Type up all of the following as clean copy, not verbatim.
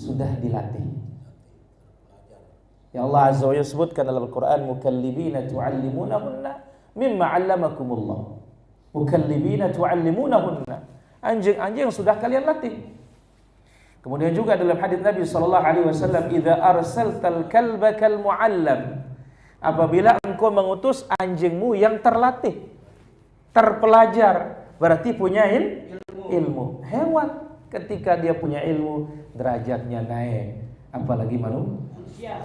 sudah dilatih. Ya Allah Azza wa Jalla sebutkan dalam Al-Quran, mukallibina tu'allimunahunna mimma 'allamakumullah. Mukallibina tu'allimunahunna, anjing-anjing yang sudah kalian latih. Kemudian juga dalam hadis Nabi sallallahu alaihi wasallam, idza arsaltal kalba kal mu'allam, apabila engkau mengutus anjingmu yang terlatih, terpelajar, berarti punya ilmu. Hewan ketika dia punya ilmu, derajatnya naik, apalagi manusia.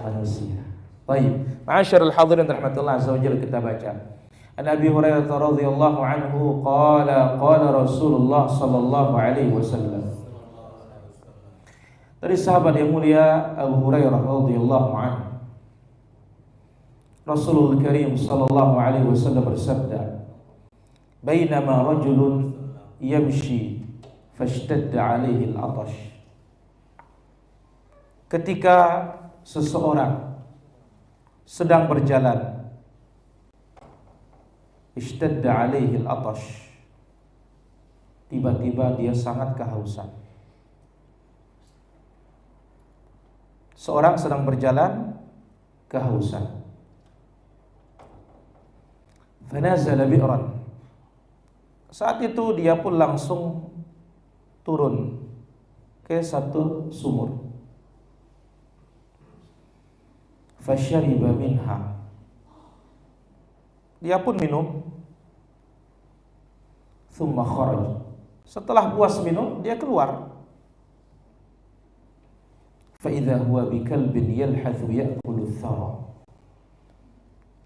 Baik, ma'asyiral hadirin rahimakumullah azza wa jalla, kita baca. An Abi Hurairah radhiyallahu anhu qala Rasulullah sallallahu alaihi wasallam. Dari sahabat yang mulia Abu Hurairah radhiyallahu anhu, Rasulullah Karim sallallahu alaihi wasallam bersabda, "Bainama rajulun yamshi fashtadda alaihi al-'atash." Ketika seseorang sedang berjalan, ishtadda alaihi al-'atash, tiba-tiba dia sangat kehausan. Seorang sedang berjalan kehausan. Fanazala bi'ran. Saat itu dia pun langsung turun ke satu sumur. Fasyariba minha. Dia pun minum. Thumma kharaj. Setelah puas minum, dia keluar. Fa idza huwa bikalbin yalhathu ya'kulu thara.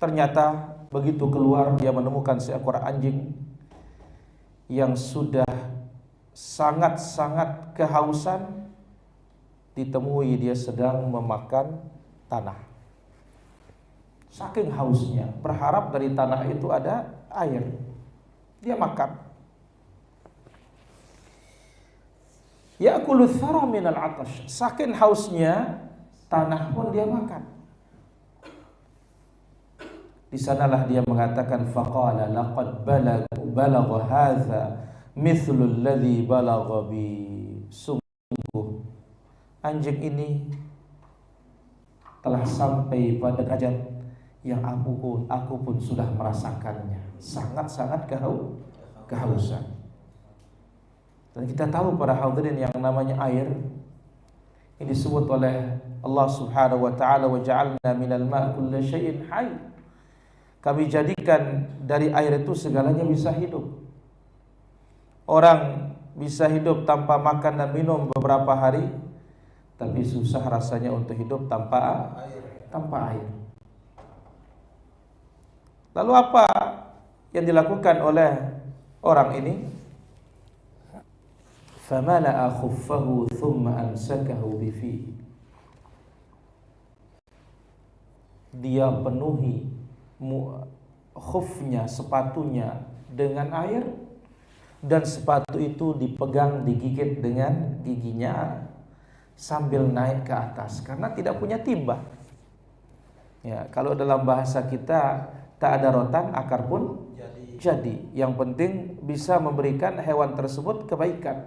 Ternyata begitu keluar, dia menemukan seekor anjing yang sudah sangat-sangat kehausan. Ditemui dia sedang memakan tanah. Saking hausnya, berharap dari tanah itu ada air. Dia makan. Ya'kulu thara minal 'atash. Saking hausnya, tanah pun dia makan. Di sanalah dia mengatakan, faqala laqad balagha hadza mithlu alladhi balagha bi. Sungguh anjing ini telah sampai pada derajat yang aku pun sudah merasakannya. Sangat-sangat kehausan. Dan kita tahu para hadirin, yang namanya air ini disebut oleh Allah Subhanahu wa taala, wa ja'alna minal ma'i kulli syai'in hayy. Kami jadikan dari air itu segalanya bisa hidup. Orang bisa hidup tanpa makan dan minum beberapa hari, tapi susah rasanya untuk hidup tanpa air. Lalu apa yang dilakukan oleh orang ini? Famala'a khuffahu thumma amsakahu bifihi. Dia penuhi khufnya, sepatunya dengan air, dan sepatu itu dipegang, digigit dengan giginya sambil naik ke atas karena tidak punya timba. Ya, kalau dalam bahasa kita, tak ada rotan akar pun jadi. Yang penting bisa memberikan hewan tersebut kebaikan,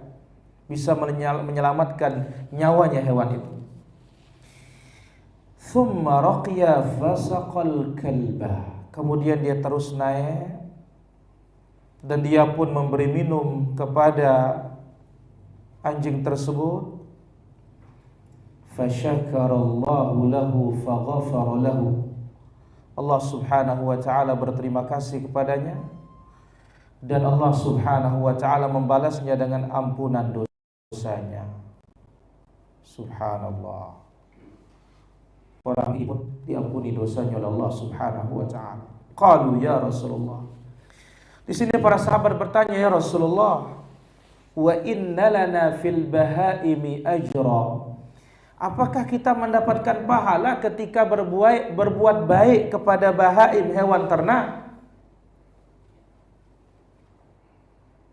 bisa menyelamatkan nyawanya hewan itu. Thumma raqiya fasaqal kalba. Kemudian dia terus naik dan dia pun memberi minum kepada anjing tersebut. Fasyakarallahu lahu faghafara lahu. Allah Subhanahu wa taala berterima kasih kepadanya, dan Allah Subhanahu wa taala membalasnya dengan ampunan dosanya. Subhanallah. Orang ini diampuni dosanya oleh Allah Subhanahu wa taala. Qalu ya Rasulullah. Di sini para sahabat bertanya, ya Rasulullah, wa inna lana fil bahaimi ajra. Apakah kita mendapatkan pahala ketika berbuat baik kepada bahaim, hewan ternak?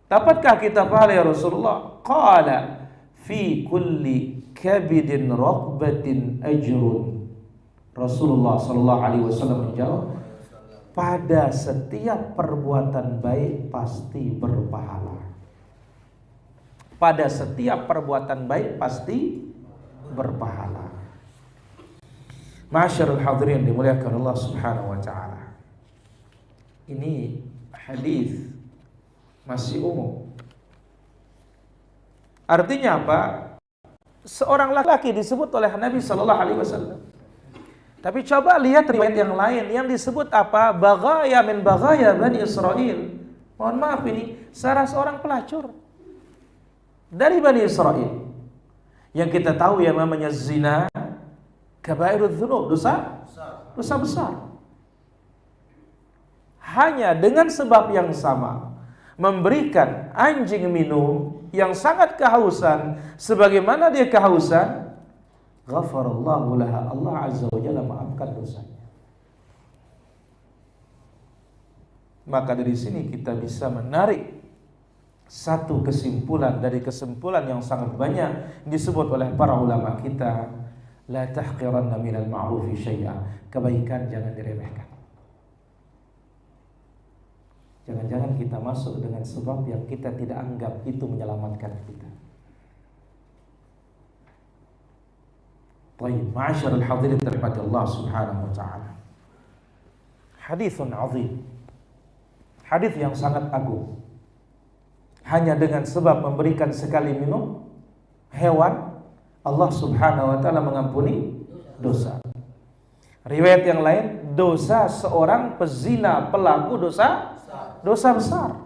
Dapatkah kita pahala ya Rasulullah? Qala fi kulli kabidin raqbatin ajrun. Rasulullah sallallahu alaihi wasallam menjawab, pada setiap perbuatan baik pasti berpahala. Pada setiap perbuatan baik pasti berpahala. Ma'asyiral hadirin dimuliakan Allah Subhanahu wa taala. Ini hadis masih umum. Artinya apa? Seorang laki-laki disebut oleh Nabi sallallahu alaihi wasallam. Tapi coba lihat riwayat yang lain yang disebut apa? Baghaya min baghaya Bani Israil. Mohon maaf, ini salah seorang pelacur dari Bani Israil. Yang kita tahu yang namanya zina, kabairudz dzunub, dosa besar. Hanya dengan sebab yang sama, memberikan anjing minum yang sangat kehausan, sebagaimana dia kehausan, ghafarallahu laha, Allah azza wa jalla maafkan dosanya. Maka dari sini kita bisa menarik satu kesimpulan dari kesimpulan yang sangat banyak disebut oleh para ulama kita, la tahqiranna minal ma'rufi syai'a, kebaikan jangan diremehkan. Jangan-jangan kita masuk dengan sebab yang kita tidak anggap itu menyelamatkan kita. Baik, ma'asyiral hadirin dirahmati Allah Subhanahu wa taala. Haditsun 'azim. Hadis yang sangat agung. Hanya dengan sebab memberikan sekali minum hewan, Allah Subhanahu wa taala mengampuni dosa. Riwayat yang lain, dosa seorang pezina, pelaku dosa besar.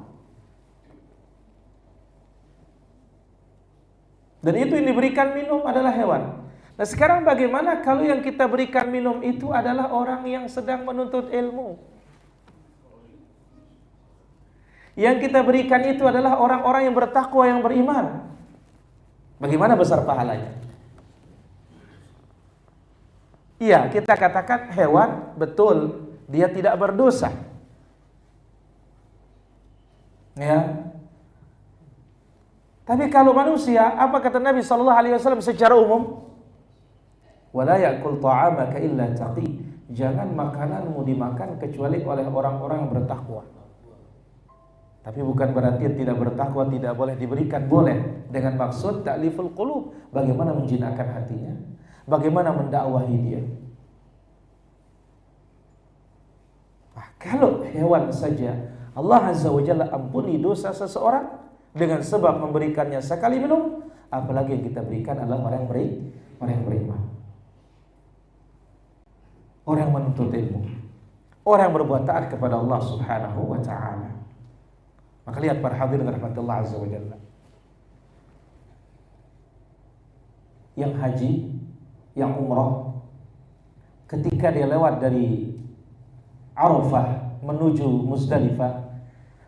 Dan itu yang diberikan minum adalah hewan. Nah sekarang bagaimana kalau yang kita berikan minum itu adalah orang yang sedang menuntut ilmu? Yang kita berikan itu adalah orang-orang yang bertakwa, yang beriman. Bagaimana besar pahalanya? Iya, kita katakan hewan, betul, dia tidak berdosa. Ya. Tapi kalau manusia, apa kata Nabi sallallahu alaihi wasallam secara umum? Wala ya'kul ta'amaka illa taqi. Jangan makananmu dimakan kecuali oleh orang-orang yang bertakwa. Tapi bukan berarti tidak bertakwa tidak boleh diberikan, boleh, dengan maksud ta'liful qulub, bagaimana menjinakkan hatinya, bagaimana mendakwahi dia. Nah, kalau hewan saja Allah azza wa jalla ampuni dosa seseorang dengan sebab memberikannya sekali minum, apalagi yang kita berikan adalah orang yang beriman, orang yang menuntut ilmu, orang yang berbuat taat kepada Allah Subhanahu wa taala. Maka lihat para hadirin rahmatullah azza wa jalla, yang haji, yang umrah, ketika dia lewat dari Arafah menuju Muzdalifah,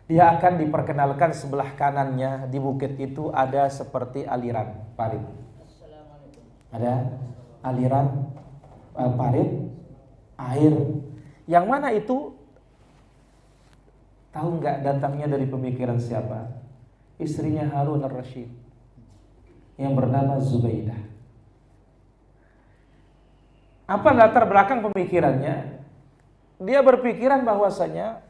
dia akan diperkenalkan sebelah kanannya di bukit itu ada seperti aliran parit. Ada aliran parit air, yang mana itu tahu nggak datangnya dari pemikiran siapa? Istrinya Harun ar-Rasyid yang bernama Zubaidah. Apa latar belakang pemikirannya? Dia berpikiran bahwasanya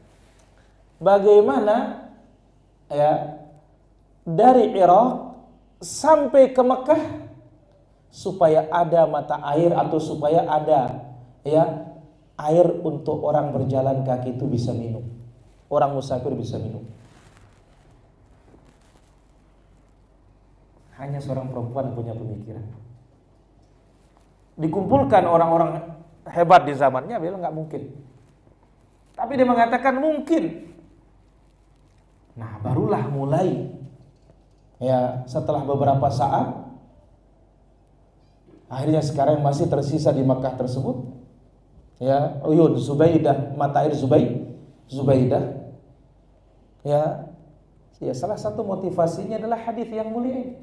bagaimana ya dari Irak sampai ke Mekah supaya ada mata air atau supaya ada ya air untuk orang berjalan kaki itu bisa minum. Orang musafir bisa minum. Hanya seorang perempuan punya pemikiran. Dikumpulkan orang-orang hebat di zamannya, bilang nggak mungkin. Tapi dia mengatakan mungkin. Nah, barulah mulai. Ya, setelah beberapa saat, akhirnya sekarang masih tersisa di Makkah tersebut. Ya, uyun Zubaidah, mata air Zubaidah. Ya, salah satu motivasinya adalah hadis yang mulia.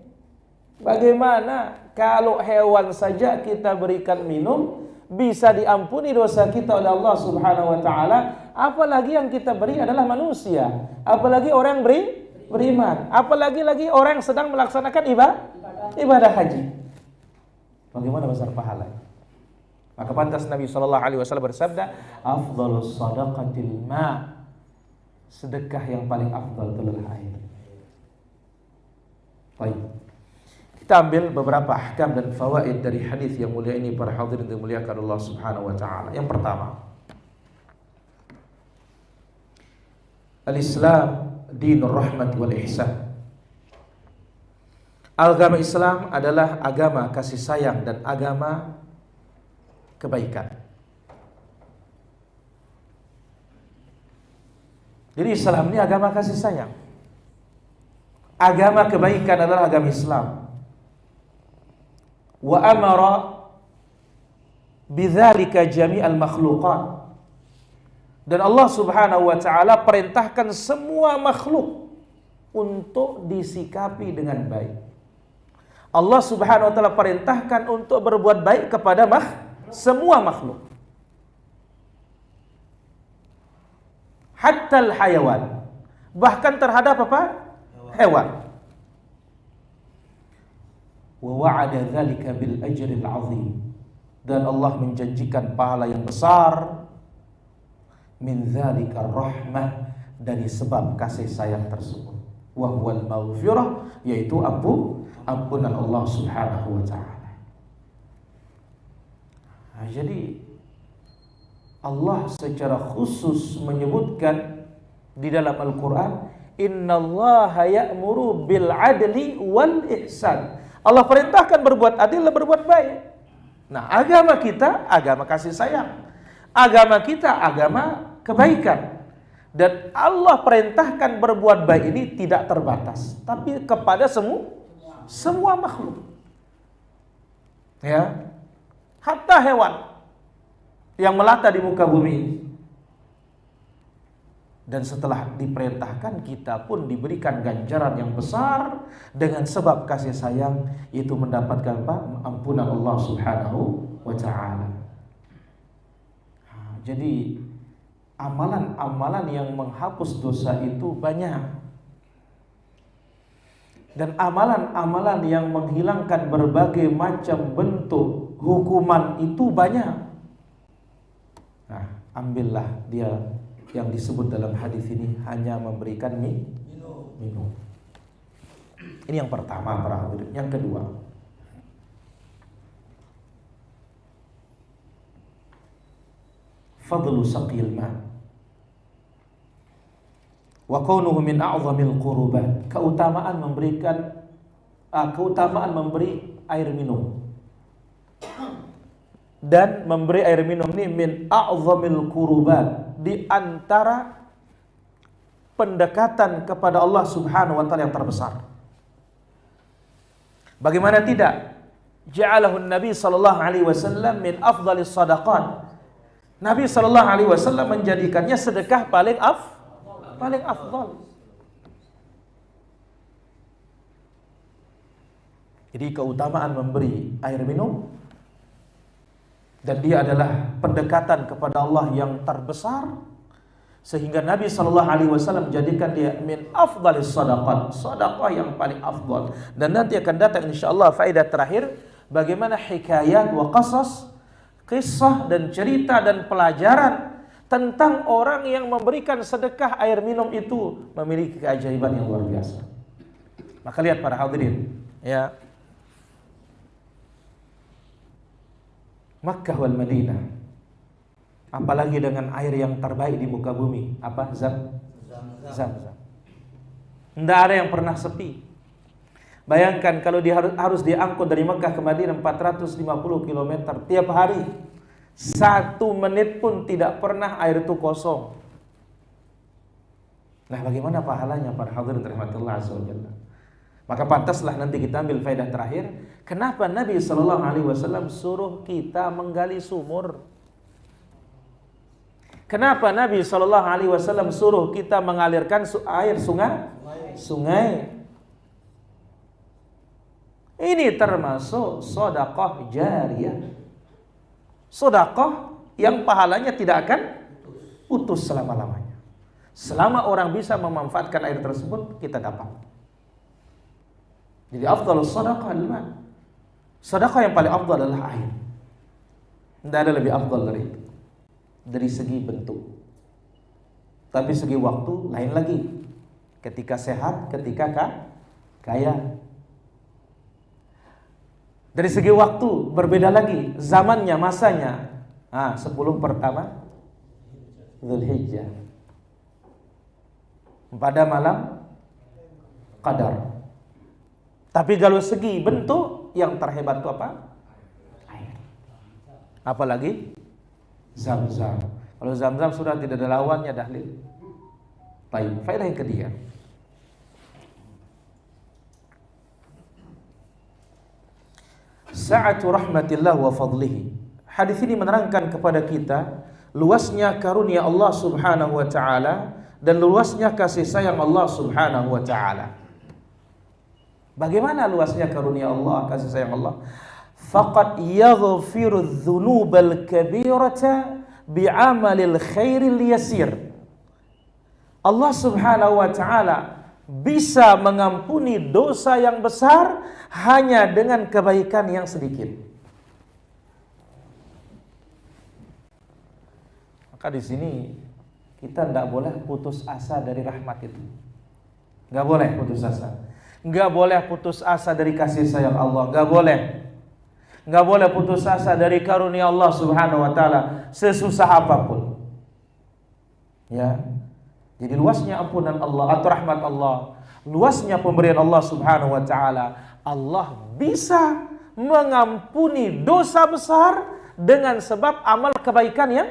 Bagaimana kalau hewan saja kita berikan minum bisa diampuni dosa kita oleh Allah Subhanahu wa taala, apalagi yang kita beri adalah manusia, apalagi orang beriman, apalagi lagi orang yang sedang melaksanakan ibadah haji. Bagaimana besar pahalanya? Maka pantas Nabi sallallahu alaihi wasallam bersabda, afdhalus shadaqatil ma'. Sedekah yang paling afdal adalah air. Baik. Kita ambil beberapa ahkam dan fawaid dari hadis yang mulia ini para hadirin dimuliakan Allah Subhanahu wa taala. Yang pertama, Al-Islam dinur rahmat wal ihsan. Agama Islam adalah agama kasih sayang dan agama kebaikan. Jadi Islam ini agama kasih sayang. Agama kebaikan adalah agama Islam. Wa amara bidzalika jami'al makhluqat. Dan Allah Subhanahu wa taala perintahkan semua makhluk untuk disikapi dengan baik. Allah Subhanahu wa taala perintahkan untuk berbuat baik kepada semua makhluk. Hatta al-hayawan. Bahkan terhadap apa? Hewan. Wa wa'ada dzalika bil ajril 'azim. Dan Allah menjanjikan pahala yang besar min dzalika rahmah, dari sebab kasih sayang tersebut. Wa huwal maghfirah, yaitu ampunan Allah Subhanahu wa taala. Nah, jadi Allah secara khusus menyebutkan di dalam Al-Qur'an, innallaha ya'muru bil 'adli wal ihsan. Allah perintahkan berbuat adil dan berbuat baik. Nah, agama kita agama kasih sayang. Agama kita agama kebaikan. Dan Allah perintahkan berbuat baik ini tidak terbatas, tapi kepada semua makhluk. Ya. Hatta hewan yang melata di muka bumi ini. Dan setelah diperintahkan, kita pun diberikan ganjaran yang besar dengan sebab kasih sayang, itu mendapatkan apa? Ampunan Allah Subhanahu wa taala. Jadi amalan-amalan yang menghapus dosa itu banyak. Dan amalan-amalan yang menghilangkan berbagai macam bentuk hukuman itu banyak. Nah, ambillah dia yang disebut dalam hadis ini, hanya memberikan minum. Ini yang pertama para hadirin. Yang kedua, fadlu saqil ma wa kaunuhu min a'zamil qurbat. Keutamaan memberi air minum. Dan memberi air minum ini min a'zamil qurbat, di antara pendekatan kepada Allah Subhanahu wa taala yang terbesar. Bagaimana tidak? Ja'alahu Nabi sallallahu alaihi wasallam min afdalis shadaqat. Nabi sallallahu alaihi wasallam menjadikannya sedekah paling afdal. Jadi keutamaan memberi air minum, dan dia adalah pendekatan kepada Allah yang terbesar, sehingga Nabi sallallahu alaihi wasallam menjadikan dia min afdalis shadaqat, sedekah yang paling afdal. Dan nanti akan datang insyaallah faedah terakhir, bagaimana hikayat wa qasas, kisah dan cerita dan pelajaran tentang orang yang memberikan sedekah air minum itu memiliki keajaiban yang luar biasa. Maka lihat para hadirin, ya, Makkah wal Madinah, apalagi dengan air yang terbaik di muka bumi, apa? Zam-zam. Tidak ada yang pernah sepi. Bayangkan kalau dia harus diangkut dari Makkah ke Madinah 450 km tiap hari, 1 menit pun tidak pernah air itu kosong. Nah, bagaimana pahalanya para hadirin rahmatullah azza wajalla? Maka pantaslah nanti kita ambil faedah terakhir, kenapa Nabi sallallahu alaihi wasallam suruh kita menggali sumur? Kenapa Nabi sallallahu alaihi wasallam suruh kita mengalirkan air sungai? Ini termasuk sedekah jariyah. Sedekah yang pahalanya tidak akan putus selama-lamanya. Selama orang bisa memanfaatkan air tersebut, kita dapat. Jadi afdhalus sedekah al-ma. Sedekah yang paling afdal adalah air. Tidak ada lebih afdal dari itu. Dari segi bentuk. Tapi segi waktu lain lagi. Ketika sehat, ketika kaya. Dari segi waktu berbeda lagi, zamannya, masanya. 10 pertama Dzulhijjah. Pada malam Qadar. Tapi kalau segi bentuk yang terhebat itu apa? Air. Apalagi Zam-Zam. Kalau Zam-Zam sudah tidak ada lawannya, dalil. Baik, faedah yang ketiga. Sa'atu rahmatillah wa fadlihi. Hadis ini menerangkan kepada kita luasnya karunia Allah Subhanahu wa taala dan luasnya kasih sayang Allah Subhanahu wa taala. Bagaimana luasnya karunia Allah, kasih sayang Allah? Faqad yaghfiru dzunubal kabirata bi'amalil khairil yasir. Allah Subhanahu wa taala bisa mengampuni dosa yang besar hanya dengan kebaikan yang sedikit. Maka di sini kita tidak boleh putus asa dari rahmat itu. Nggak boleh putus asa. Nggak boleh putus asa dari kasih sayang Allah. Nggak boleh. Nggak boleh putus asa dari karunia Allah Subhanahu wa taala sesusah apapun. Ya. Jadi luasnya ampunan Allah atau rahmat Allah, luasnya pemberian Allah Subhanahu wa taala, Allah bisa mengampuni dosa besar dengan sebab amal kebaikan yang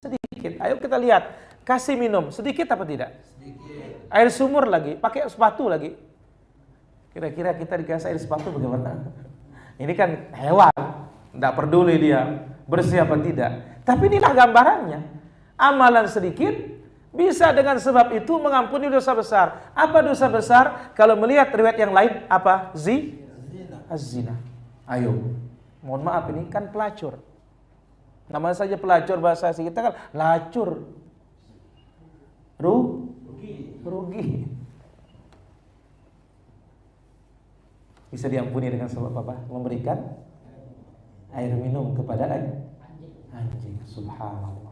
sedikit. Ayo kita lihat, kasih minum sedikit apa tidak? Sedikit. Air sumur lagi, pakai sepatu lagi. Kira-kira kita dikasih air sepatu bagaimana? Ini kan hewan, tidak peduli dia bersih apa tidak. Tapi inilah gambarannya. Amalan sedikit bisa dengan sebab itu mengampuni dosa besar. Apa dosa besar? Kalau melihat riwayat yang lain, apa? Az-zina. Ayo. Mohon maaf, ini kan pelacur. Nama saja pelacur, bahasa asing kita kan lacur. Rugi. Bisa diampuni dengan sebab apa? Memberikan air minum kepada anjing. Subhanallah.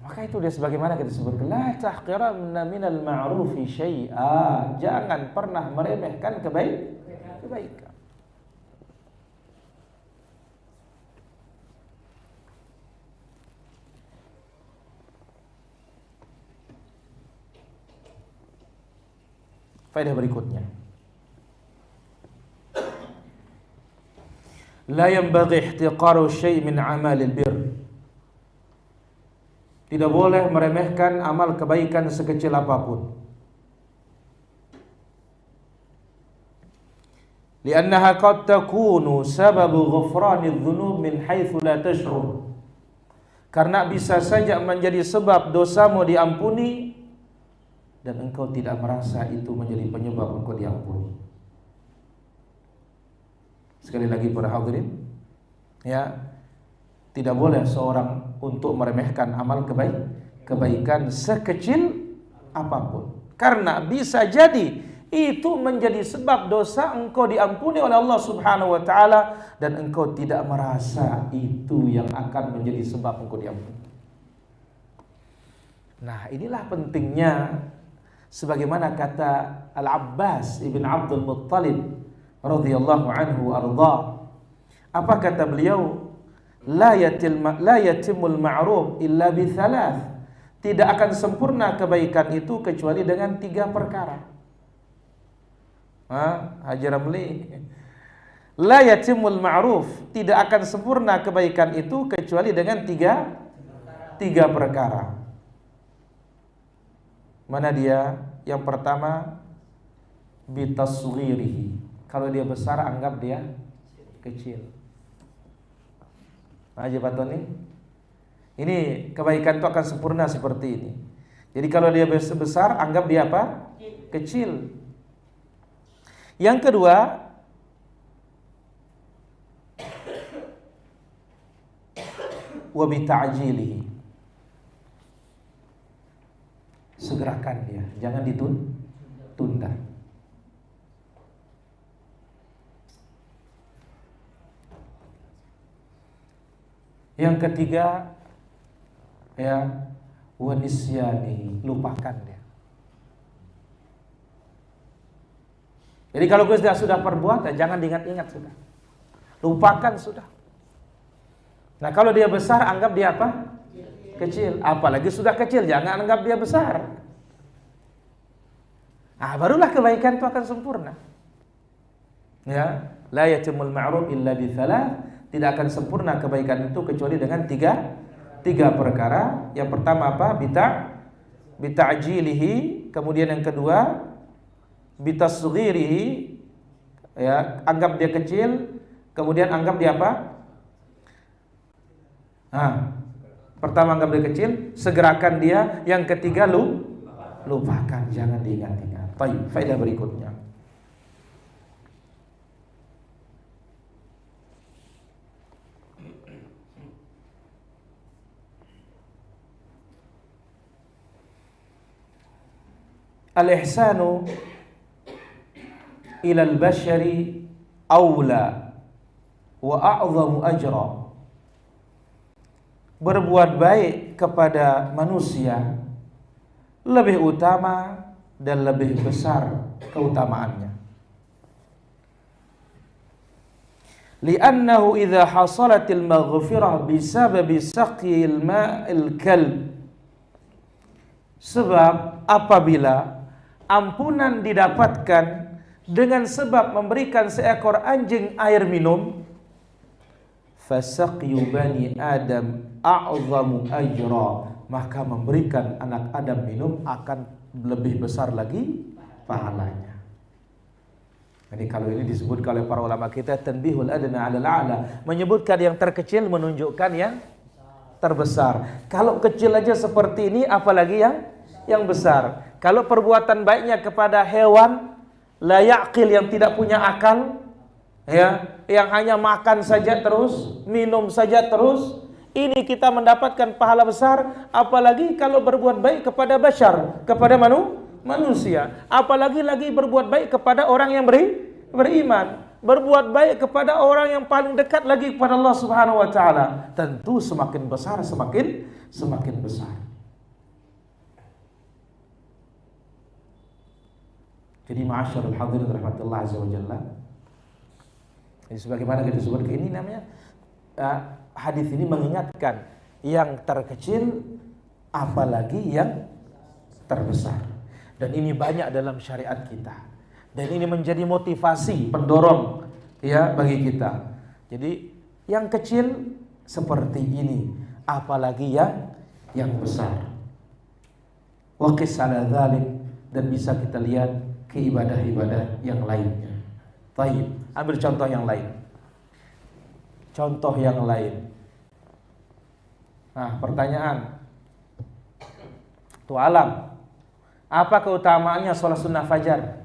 Maka itu dia sebagaimana kita sebutkan, la tahqiranna minal ma'rufi syai'a. Jangan pernah meremehkan kebaikan. Faedah berikutnya. La yanbaghi ihtiqaru syai' min 'amalil birr. Tidak boleh meremehkan amal kebaikan sekecil apapun. Li'annaha qad takunu sababu ghufranidz dzunub min haitsu la tash'ur. Karena bisa saja menjadi sebab dosamu diampuni dan engkau tidak merasa itu menjadi penyebab engkau diampuni. Sekali lagi para hadirin, ya, tidak boleh seorang untuk meremehkan amal kebaikan sekecil apapun. Karena bisa jadi itu menjadi sebab dosa engkau diampuni oleh Allah Subhanahu wa taala dan engkau tidak merasa itu yang akan menjadi sebab engkau diampuni. Nah, inilah pentingnya sebagaimana kata Al-Abbas ibn Abdul Muttalib radhiyallahu anhu arda. Apa kata beliau? La yatimul ma'ruf illa bi thalath. Tidak akan sempurna kebaikan itu kecuali dengan 3 perkara. Haji Ramli. La yatimul ma'ruf, tidak akan sempurna kebaikan itu kecuali dengan 3 perkara. Mana dia? Yang pertama, bitasghirihi. Kalau dia besar anggap dia kecil. Haji Patoni, ini kebaikan itu akan sempurna seperti ini. Jadi kalau dia besar, anggap dia apa? Kecil. Yang kedua, wa bita'jilihi. Segerakan dia, jangan ditunda. Yang ketiga, ya, wa nisyani, lupakan dia. Jadi kalau sudah perbuat, jangan diingat-ingat sudah. Lupakan sudah. Nah kalau dia besar, anggap dia apa? Kecil. Apalagi sudah kecil, jangan anggap dia besar. Nah barulah kebaikan itu akan sempurna. Ya, la yatimul ma'ruf illa bi thalath. Tidak akan sempurna kebaikan itu kecuali dengan tiga perkara. Yang pertama apa? Bita'jilihi. Kemudian yang kedua bitasghirihi, ya, anggap dia kecil. Kemudian anggap dia apa? Pertama anggap dia kecil, segerakan dia. Yang ketiga lupakan, jangan diingat-ingat. Baik, faedah berikutnya. Al-ihsanu ilal bashari awla wa a'zamu ajra. Berbuat baik kepada manusia lebih utama dan lebih besar keutamaannya. Li'annahu idza hasalatil maghfirah bisababi saqil ma'il kalb. Sebab apabila ampunan didapatkan dengan sebab memberikan seekor anjing air minum, fasaqyu bani Adam a'zamu ajra, maka memberikan anak Adam minum akan lebih besar lagi pahalanya. Jadi kalau ini disebutkan oleh para ulama kita tanbihul adna 'alal a'la, menyebutkan yang terkecil menunjukkan yang terbesar. Kalau kecil aja seperti ini, apalagi yang besar. Kalau perbuatan baiknya kepada hewan la yaqil, yang tidak punya akal, ya, yang hanya makan saja terus, minum saja terus, ini kita mendapatkan pahala besar. Apalagi kalau berbuat baik kepada bashar, kepada manusia. Apalagi lagi berbuat baik kepada orang yang beriman. Berbuat baik kepada orang yang paling dekat lagi kepada Allah Subhanahu wa taala. Tentu semakin besar, semakin besar. Jadi ma'asyarul hadirin rahmatullah azza wa jalla. Jadi sebagaimana kita sebutkan, ini namanya hadis ini mengingatkan yang terkecil apalagi yang terbesar. Dan ini banyak dalam syariat kita. Dan ini menjadi motivasi, pendorong ya bagi kita. Jadi yang kecil seperti ini, apalagi yang besar. Wa qis ala dzalik, dan bisa kita lihat ke ibadah-ibadah yang lainnya. Baik, ambil contoh yang lain. Contoh yang lain. Nah, pertanyaan. Tuh alam, apa keutamaannya sholat sunnah fajar?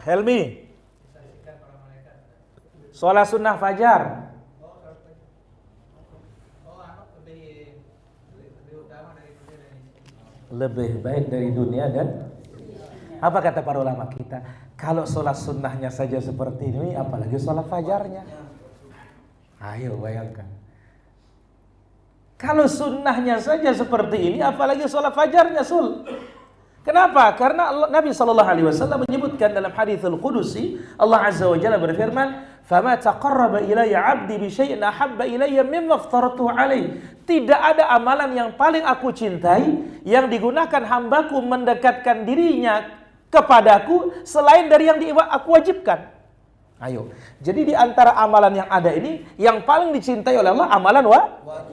Helmi, sholat sunnah fajar lebih baik dari dunia dan apa kata para ulama kita? Kalau sholat sunnahnya saja seperti ini, apalagi sholat fajarnya. Ayo bayangkan. Kalau sunnahnya saja seperti ini, apalagi sholat fajarnya, Sul. Kenapa? Karena Nabi SAW menyebutkan dalam haditsul qudusi, Allah Azza wa Jalla berfirman, "Fama taqarraba ilayya 'abdi bi syai'in ahabba ilayya mimma aftaratuhu 'alaihi." Tidak ada amalan yang paling aku cintai yang digunakan hambaku mendekatkan dirinya kepadaku selain dari yang aku wajibkan. Ayo. Jadi di antara amalan yang ada ini, yang paling dicintai oleh Allah amalan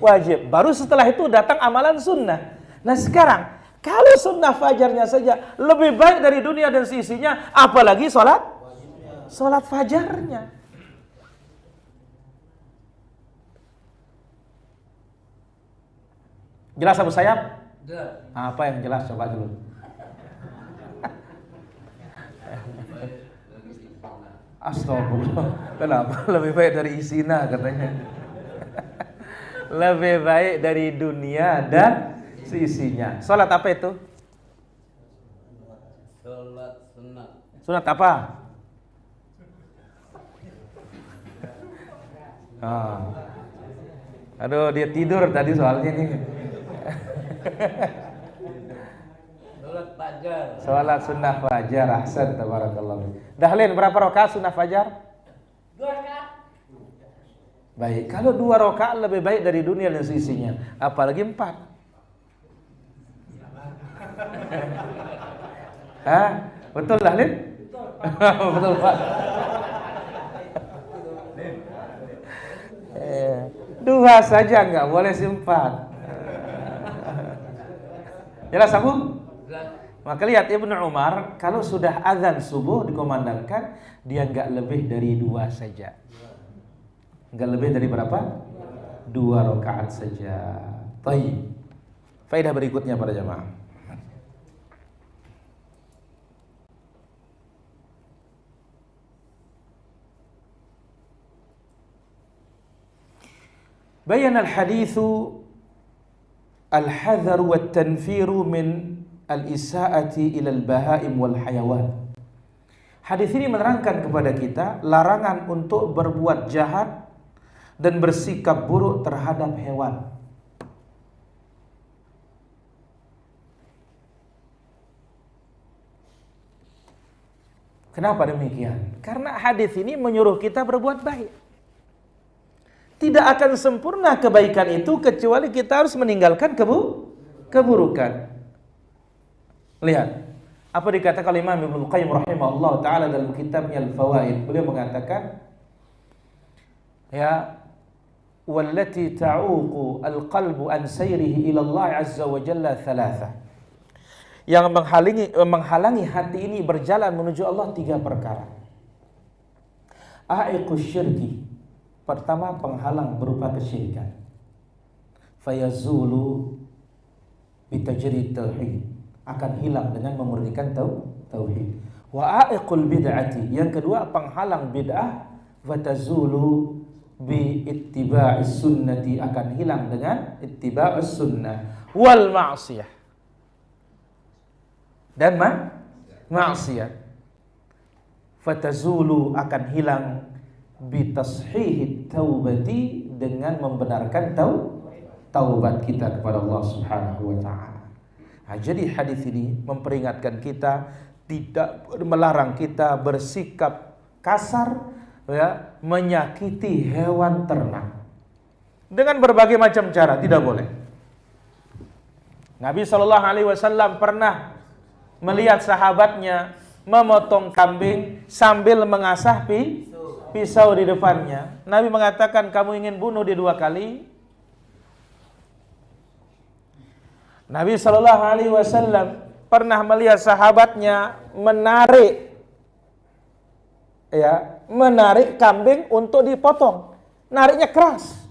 wajib. Baru setelah itu datang amalan sunnah. Nah sekarang, kalau sunnah fajarnya saja lebih baik dari dunia dan seisinya, apalagi sholat fajarnya. Jelas Abu Sayyaf? Apa yang jelas coba dulu. Astagfirullah. Kenapa? Lebih baik dari isina katanya. Lebih baik dari dunia dan seisinya. Salat apa itu? Salat sunat. Sunat apa? Aduh, dia tidur tadi soalnya nih. Salat sunnah fajar. Ahsan, tabarakallah. Dahlin, berapa rakaat sunnah fajar? 2 rakaat. Baik, kalau 2 rakaat lebih baik dari dunia dan seisinya, apalagi 4. Hah? Betul Dahlin? Betul Pak. 2 saja, nggak boleh 4. Jelas Abu? Maka lihat Ibnu Umar, kalau sudah azan subuh dikumandangkan, dia nggak lebih dari 2 saja. Nggak lebih dari berapa? 2 rakaat saja. Baik. Faedah berikutnya para jamaah. Bayan al-hadithu al-hadhar wa tanfiru min al-isa'ati ila al-bahaim wal hayawan. Hadis ini menerangkan kepada kita larangan untuk berbuat jahat dan bersikap buruk terhadap hewan. Kenapa demikian? Karena hadis ini menyuruh kita berbuat baik. Tidak akan sempurna kebaikan itu kecuali kita harus meninggalkan keburukan. Lihat, apa dikatakan oleh Imam Ibnu Qayyim rahimahullah taala dalam kitabnya Al-Fawaid. Beliau mengatakan, ya, wallati ta'uqu al-qalbu an sayrihi ila Allah azza wa jalla thalatha. Yang menghalangi hati ini berjalan menuju Allah 3 perkara. Aiqus syirki. Pertama, penghalang berupa kesyirikan. Fayazulu bitajrid tauhid. Akan hilang dengan memurnikan tauhid. Wa aiqul bid'ati. Yang kedua, penghalang bid'ah. Fatazulu bi ittiba'is sunnati. Akan hilang dengan ittiba'is sunnah. Wal ma'siyah. Dan maksiat. Fatazulu, akan hilang bitashihit taubati, dengan membenarkan taubat kita kepada Allah Subhanahu wa taala. Nah, jadi hadis ini memperingatkan kita, tidak melarang kita bersikap kasar, ya, menyakiti hewan ternak dengan berbagai macam cara, tidak boleh. Nabi SAW pernah melihat sahabatnya memotong kambing sambil mengasah pisau di depannya. Nabi mengatakan, kamu ingin bunuh dia 2 kali? Nabi SAW pernah melihat sahabatnya menarik kambing untuk dipotong. Nariknya keras.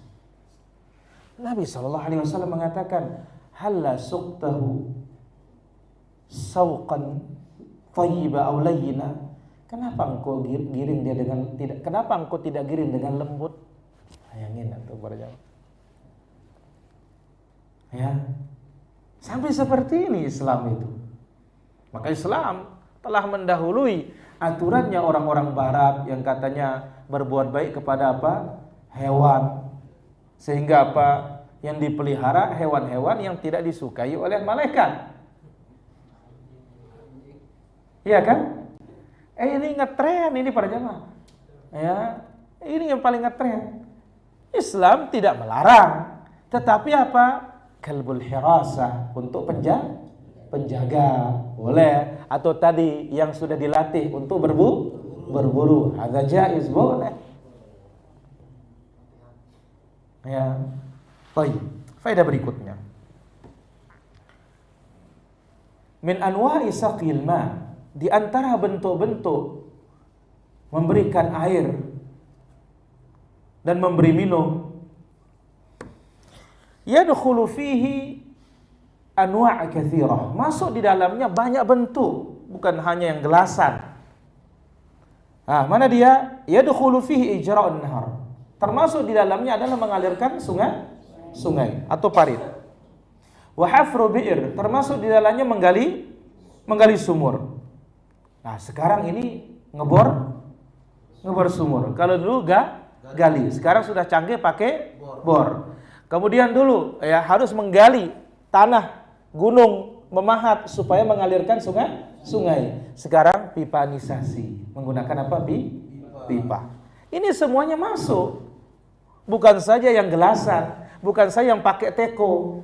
Nabi SAW mengatakan, halla suqtahu sauqan thayyiba aw layyina. Kenapa engkau giring dia dengan tidak? Kenapa engkau tidak giring dengan lembut? Bayangin atau para jamaah. Ya, sampai seperti ini Islam itu. Maka Islam telah mendahului aturannya orang-orang Barat yang katanya berbuat baik kepada apa? Hewan. Sehingga apa? Yang dipelihara hewan-hewan yang tidak disukai oleh malaikat. Iya kan? Ini ngetren ini para jamaah. Ya, ini yang paling ngetren. Islam tidak melarang, tetapi apa? Kalbul hirasah, untuk penjaga boleh, atau tadi yang sudah dilatih untuk berburu, hadza jaiz, boleh. Ya. Baik, faedah berikutnya. Min anwa'i saqil ma, di antara bentuk-bentuk memberikan air dan memberi minum, yadkhulu fihi anwa' katsirah, masuk di dalamnya banyak bentuk, bukan hanya yang gelasan. Mana dia? Yadkhulu fihi ijra'un nahar, termasuk di dalamnya adalah mengalirkan sungai atau parit. Wa hafru bi'r, termasuk di dalamnya menggali sumur. Nah, sekarang ini ngebor sumur. Kalau dulu gali, sekarang sudah canggih pakai bor. Kemudian dulu ya harus menggali tanah, gunung, memahat supaya mengalirkan sungai. Sekarang pipanisasi, menggunakan apa? Pipa. Ini semuanya masuk. Bukan saja yang gelasan, bukan saja yang pakai teko.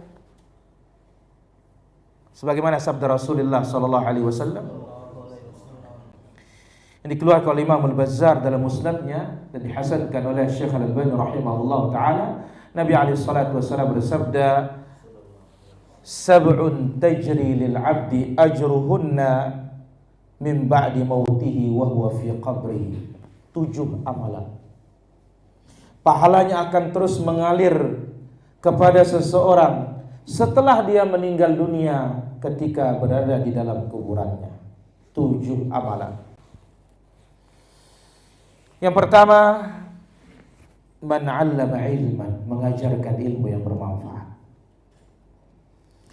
Sebagaimana sabda Rasulullah sallallahu alaihi wasallam yang dikeluarkan oleh Imam Al-Bazzar dalam musnadnya dan dihasankan oleh Syekh Al-Albani rahimahullah taala, Nabi alaihi salatu wasallam bersabda, "Sab'un tajri lil 'abdi ajruhunna min ba'di mautihi wa huwa fi qabrihi." 7 amalan pahalanya akan terus mengalir kepada seseorang setelah dia meninggal dunia ketika berada di dalam kuburannya. 7 amalan. Yang pertama, man 'allama ilman, mengajarkan ilmu yang bermanfaat.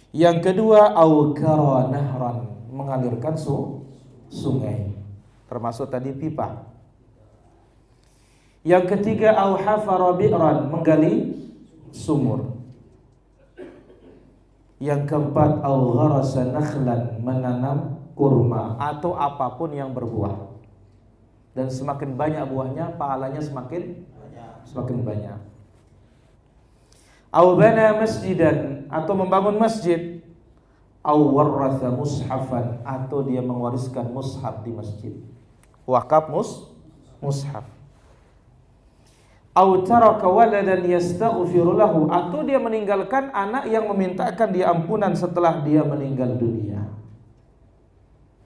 Yang kedua, au kara nahran, mengalirkan sungai, termasuk tadi pipa. Yang ketiga, au hafara bi'ran, menggali sumur. Yang keempat, au gharasa nakhlan, menanam kurma atau apapun yang berbuah. Dan semakin banyak buahnya, pahalanya semakin banyak. Au bana masjidan, atau membangun masjid. Au warratha mushafan, atau dia mewariskan mushaf di masjid. Wakaf mushaf. Au taraka waladan yastaghfiru lahu, atau dia meninggalkan anak yang memintakan dia ampunan setelah dia meninggal dunia.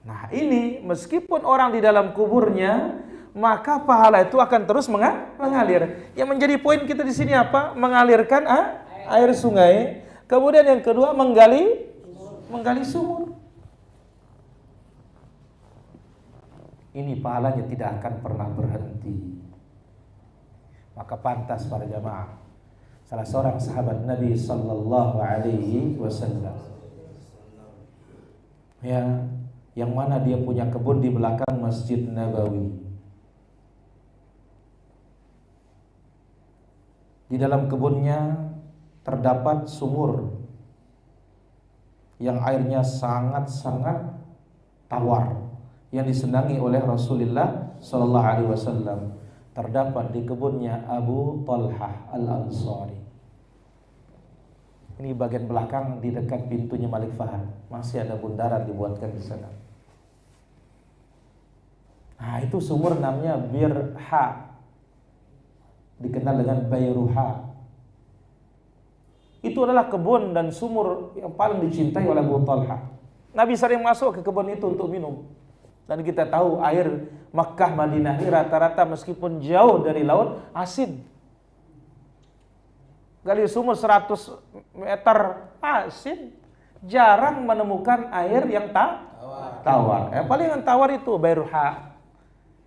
Nah, ini meskipun orang di dalam kuburnya, maka pahala itu akan terus mengalir. Yang menjadi poin kita di sini apa? Mengalirkan air sungai. Kemudian yang kedua, menggali sumur. Ini pahalanya tidak akan pernah berhenti. Maka pantas para jamaah, salah seorang sahabat Nabi sallallahu alaihi wasallam, ya, yang mana dia punya kebun di belakang Masjid Nabawi. Di dalam kebunnya terdapat sumur yang airnya sangat-sangat tawar yang disenangi oleh Rasulullah sallallahu alaihi wasallam. Terdapat di kebunnya Abu Talhah Al-Ansari. Ini bagian belakang di dekat pintunya Malik Fahad. Masih ada bundaran dibuatkan di sana. Nah, itu sumur namanya Bir Ha, dikenal dengan Bayruha. Itu adalah kebun dan sumur yang paling dicintai oleh Abu Talhah. Nabi sering masuk ke kebun itu untuk minum. Dan kita tahu air Makkah Madinah ini rata-rata meskipun jauh dari laut asin. Gali sumur 100 meter asin. Jarang menemukan air yang tawar. Paling yang tawar itu Bayruha.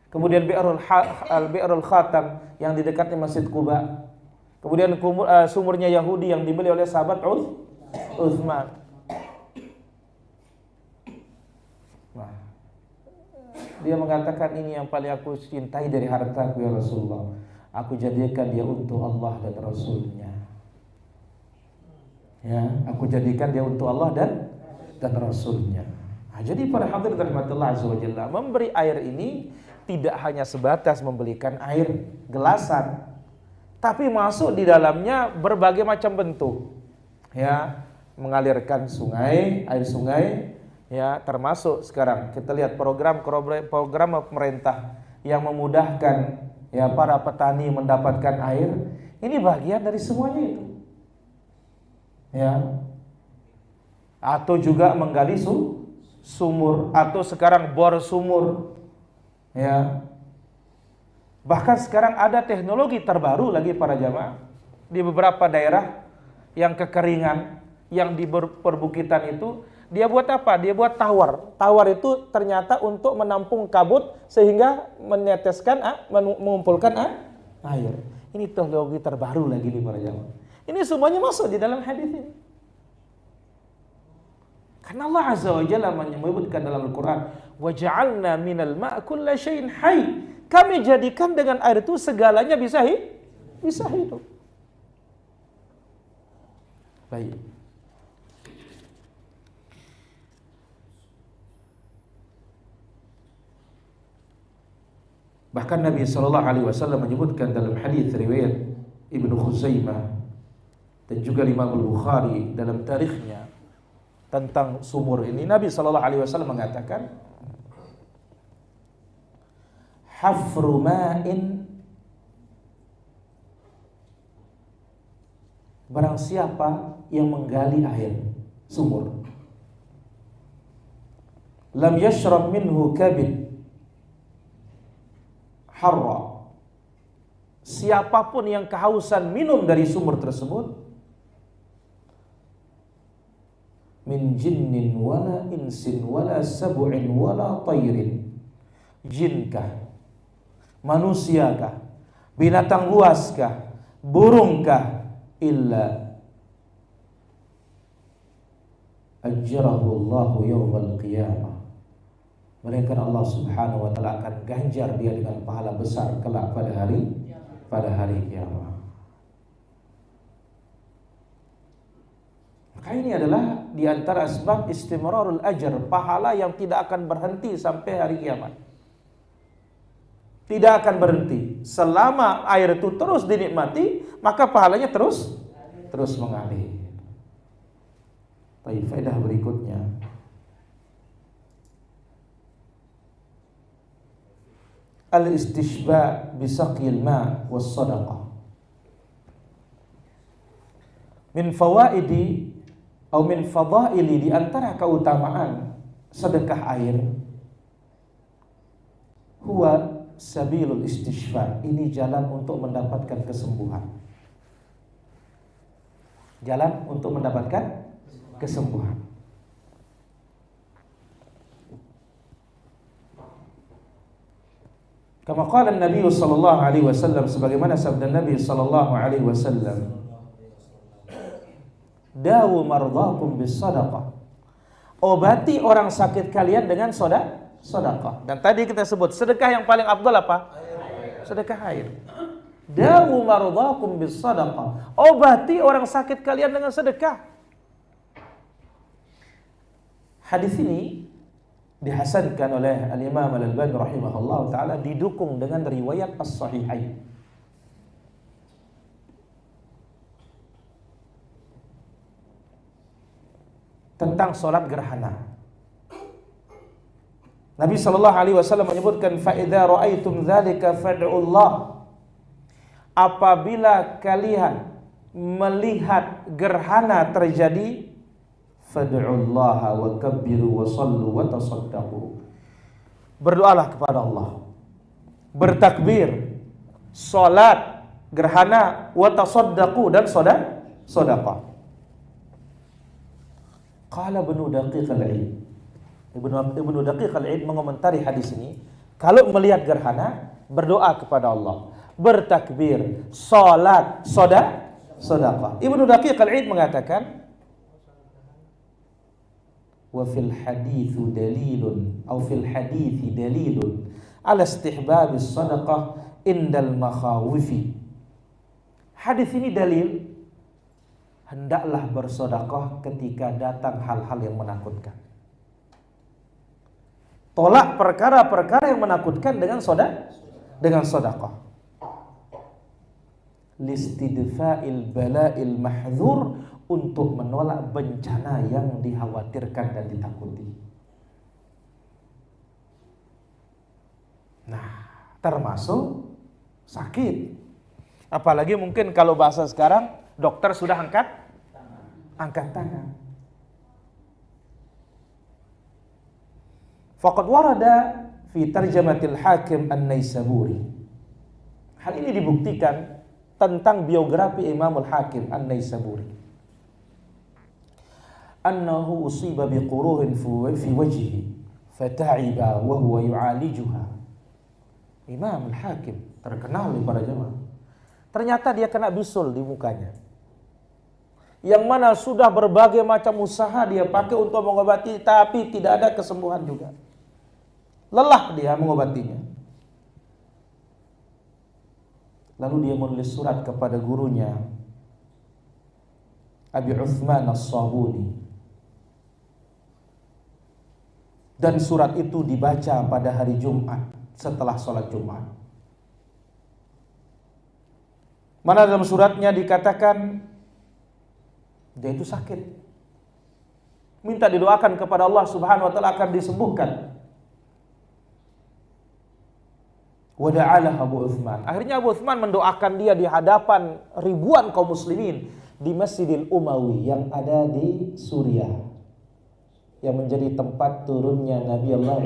Kemudian Bi'rul Khatam yang di dekatnya Masjid Quba. Kemudian sumurnya Yahudi yang dibeli oleh sahabat Utsman. Dia mengatakan, ini yang paling aku cintai dari hartaku ya Rasulullah. Aku jadikan dia untuk Allah dan Rasulnya. Ya, aku jadikan dia untuk Allah dan Rasulnya. Nah, jadi para hadirin rahmatullah azza wa jalla, memberi air ini tidak hanya sebatas memberikan air gelasan, tapi masuk di dalamnya berbagai macam bentuk. Ya, mengalirkan sungai, air sungai. Ya, termasuk sekarang kita lihat program pemerintah yang memudahkan ya para petani mendapatkan air. Ini bagian dari semuanya itu. Ya. Atau juga menggali sumur, atau sekarang bor sumur. Ya. Bahkan sekarang ada teknologi terbaru lagi para jamaah. Di beberapa daerah yang kekeringan, yang di perbukitan itu, dia buat apa? Dia buat tawar. Tawar itu ternyata untuk menampung kabut sehingga mengumpulkan air. Ini teknologi terbaru lagi nih para jamaah. Ini semuanya masuk di dalam hadis ini. Karena Allah Azza wa Jalla menyebutkan dalam Al-Quran, wa ja'alna minal ma' kulla syai'in hayy. Kami jadikan dengan air itu segalanya bisa hidup. Baik. Bahkan Nabi sallallahu alaihi wasallam menyebutkan dalam hadis riwayat Ibnu Khuzaimah dan juga Imam Al-Bukhari dalam tarikhnya tentang sumur ini, Nabi sallallahu alaihi wasallam mengatakan, hafru ma'in, barang siapa yang menggali air sumur, lam yashrab minhu kabid harra, siapapun yang kehausan minum dari sumur tersebut, min jinnin wala insin wala sab'in wala tayrin, jinkah, manusiakah, binatang buaskah, burungkah, illa ajrahu Allahu yawmal qiyamah, melainkan Allah subhanahu wa ta'ala akan ganjar dia dengan pahala besar kelak pada hari kiamat. Maka ini adalah di antara sebab istimrarul ajr, pahala yang tidak akan berhenti sampai hari kiamat. Tidak akan berhenti. Selama air itu terus dinikmati, maka pahalanya terus mengalir. Baik, faedah berikutnya. Al-istishba' bisaqil ma' was sadaqah. Min fawaidi atau min fadaili, di antara keutamaan sedekah air, huwa sabilul istishfa', ini jalan untuk mendapatkan kesembuhan. Jalan untuk mendapatkan kesembuhan. Kama qala Nabi sallallahu alaihi wasallam, sebagaimana sabda Nabi sallallahu alaihi wasallam, dawu mardhakum bis sadaqah, obati orang sakit kalian dengan sedekah. Dan tadi kita sebut sedekah yang paling afdal apa? Sedekah air. Dawu mardhakum bis sadaqah, obati orang sakit kalian dengan sedekah. Hadis ini dihasankan oleh Al-Imam Al-Albani rahimahullah ta'ala, didukung dengan riwayat As-Sahihain. Tentang solat gerhana, Nabi sallallahu alaihi wasallam menyebutkan, fa idza raaitum dzalika fad'ullah, apabila kalian melihat gerhana terjadi, fad'ullaha wa kabbiru wa sallu wa tasaddaqu, berdoalah kepada Allah, bertakbir, salat gerhana, wa tasaddaqu, dan sedekah. Qala Ibnu Daqiq al-Id, Ibnu Daqiq al-Id mengomentari hadis ini, kalau melihat gerhana berdoa kepada Allah, bertakbir, salat, sedekah. Ibnu Daqiq al-Id mengatakan, wa fil haditsu dalilun aw fil hadithi dalilun ala istihbab as-sadaqah indal makhawifi. Hadis ini dalil hendaklah bersedekah ketika datang hal-hal yang menakutkan. Tolak perkara-perkara yang menakutkan dengan sedekah. Listidfa'il bala'il mahdzur, untuk menolak bencana yang dikhawatirkan dan ditakuti. Nah, termasuk sakit. Apalagi mungkin kalau bahasa sekarang, dokter sudah angkat tangan. Faqad warada fi tarjamatil Hakim An-Naisaburi. Hal ini dibuktikan tentang biografi Imamul Hakim An-Naisaburi. Annahu usiba biquruhin fi wajhihi fata'iba wa huwa yu'alijuha. Imam Al-Hakim terkenal di para jemaah. Ternyata dia kena bisul di mukanya, yang mana sudah berbagai macam usaha dia pakai untuk mengobati, tapi tidak ada kesembuhan juga. Lelah dia mengobatinya. Lalu dia menulis surat kepada gurunya, Abi Uthman As-Sabuni. Dan surat itu dibaca pada hari Jumat setelah sholat Jumat. Mana dalam suratnya dikatakan dia itu sakit, minta didoakan kepada Allah Subhanahu wa taala akan disembuhkan. Wada'alah Abu Uthman. Akhirnya Abu Uthman mendoakan dia di hadapan ribuan kaum muslimin di Masjidil Umawi yang ada di Suriah, yang menjadi tempat turunnya Nabi Allah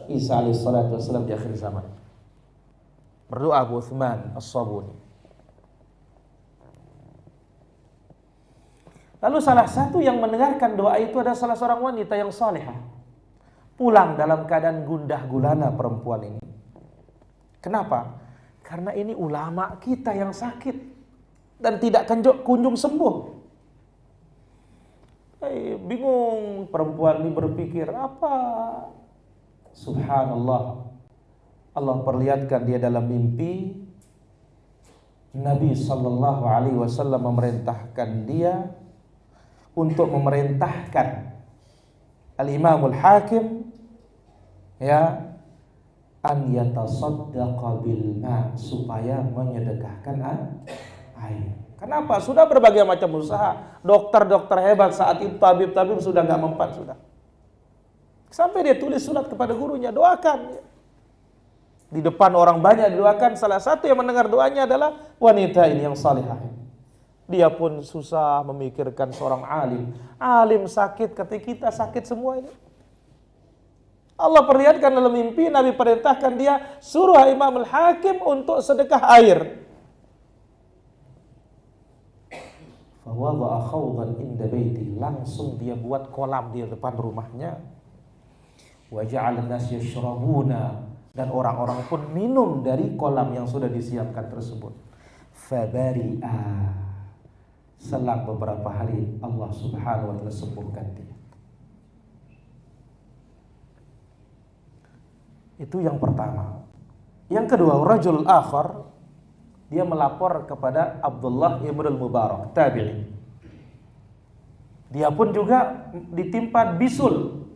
Isa alaihissalatu wassalam di akhir zaman. Berdoa Abu Uthman As-Sabuni. Lalu salah satu yang mendengarkan doa itu adalah salah seorang wanita yang salehah. Pulang dalam keadaan gundah gulana perempuan ini. Kenapa? Karena ini ulama kita yang sakit dan tidak kunjung sembuh. Bingung perempuan ini berpikir apa? Subhanallah. Allah perlihatkan dia dalam mimpi. Nabi sallallahu alaihi wasallam memerintahkan dia untuk memerintahkan Al-Imamul Hakim an yatasaddaqa bil ma, supaya menyedekahkan air. Kenapa? Sudah berbagai macam usaha. Dokter-dokter hebat saat itu, tabib-tabib sudah enggak mempan sudah. Sampai dia tulis surat kepada gurunya, doakan. Di depan orang banyak didoakan. Salah satu yang mendengar doanya adalah wanita ini yang salihah. Dia pun susah memikirkan seorang alim. Alim sakit ketika kita sakit semua ini. Allah perlihatkan dalam mimpi, Nabi perintahkan dia suruh Imamul Hakim untuk sedekah air. Fawadha'a khawdan inda baiti, langsung dia buat kolam di depan rumahnya. Wa ja'ala an-nas yashrabuna, dan orang-orang pun minum dari kolam yang sudah disiapkan tersebut. Fabari'a, selang beberapa hari Allah Subhanahu wa taala sembuhkan dia. Itu yang pertama. Yang kedua, rajul akhar, dia melapor kepada Abdullah ibn al-Mubarak, tabi'in. Dia pun juga ditimpa bisul.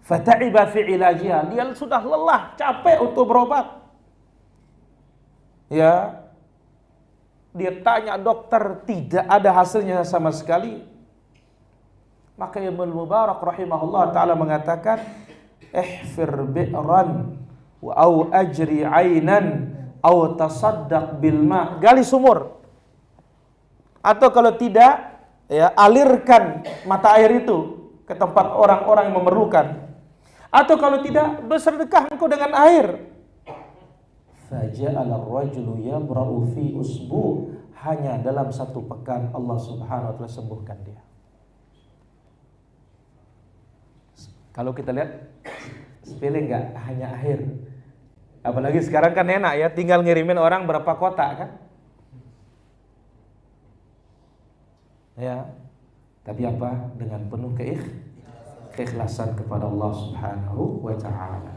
Fata'iba fi ilajiha, dia sudah lelah, capek untuk berobat. Ya. Dia tanya dokter, tidak ada hasilnya sama sekali. Maka Ibnu Mubarak rahimahullah taala mengatakan, ihfir bi'ran au ajri ainan au tasaddaq bil ma, gali sumur, atau kalau tidak alirkan mata air itu ke tempat orang-orang yang memerlukan, atau kalau tidak bersedekah engkau dengan air. Faja'ala ar-rajulu yabra'u fi usbu', hanya dalam satu pekan Allah Subhanahu wa taala sembuhkan dia. Kalau kita lihat sepele enggak, hanya air. Apalagi sekarang kan enak ya, tinggal ngirimin orang berapa kotak kan? Ya. Tapi apa? Dengan penuh keikhlasan kepada Allah Subhanahu wa taala.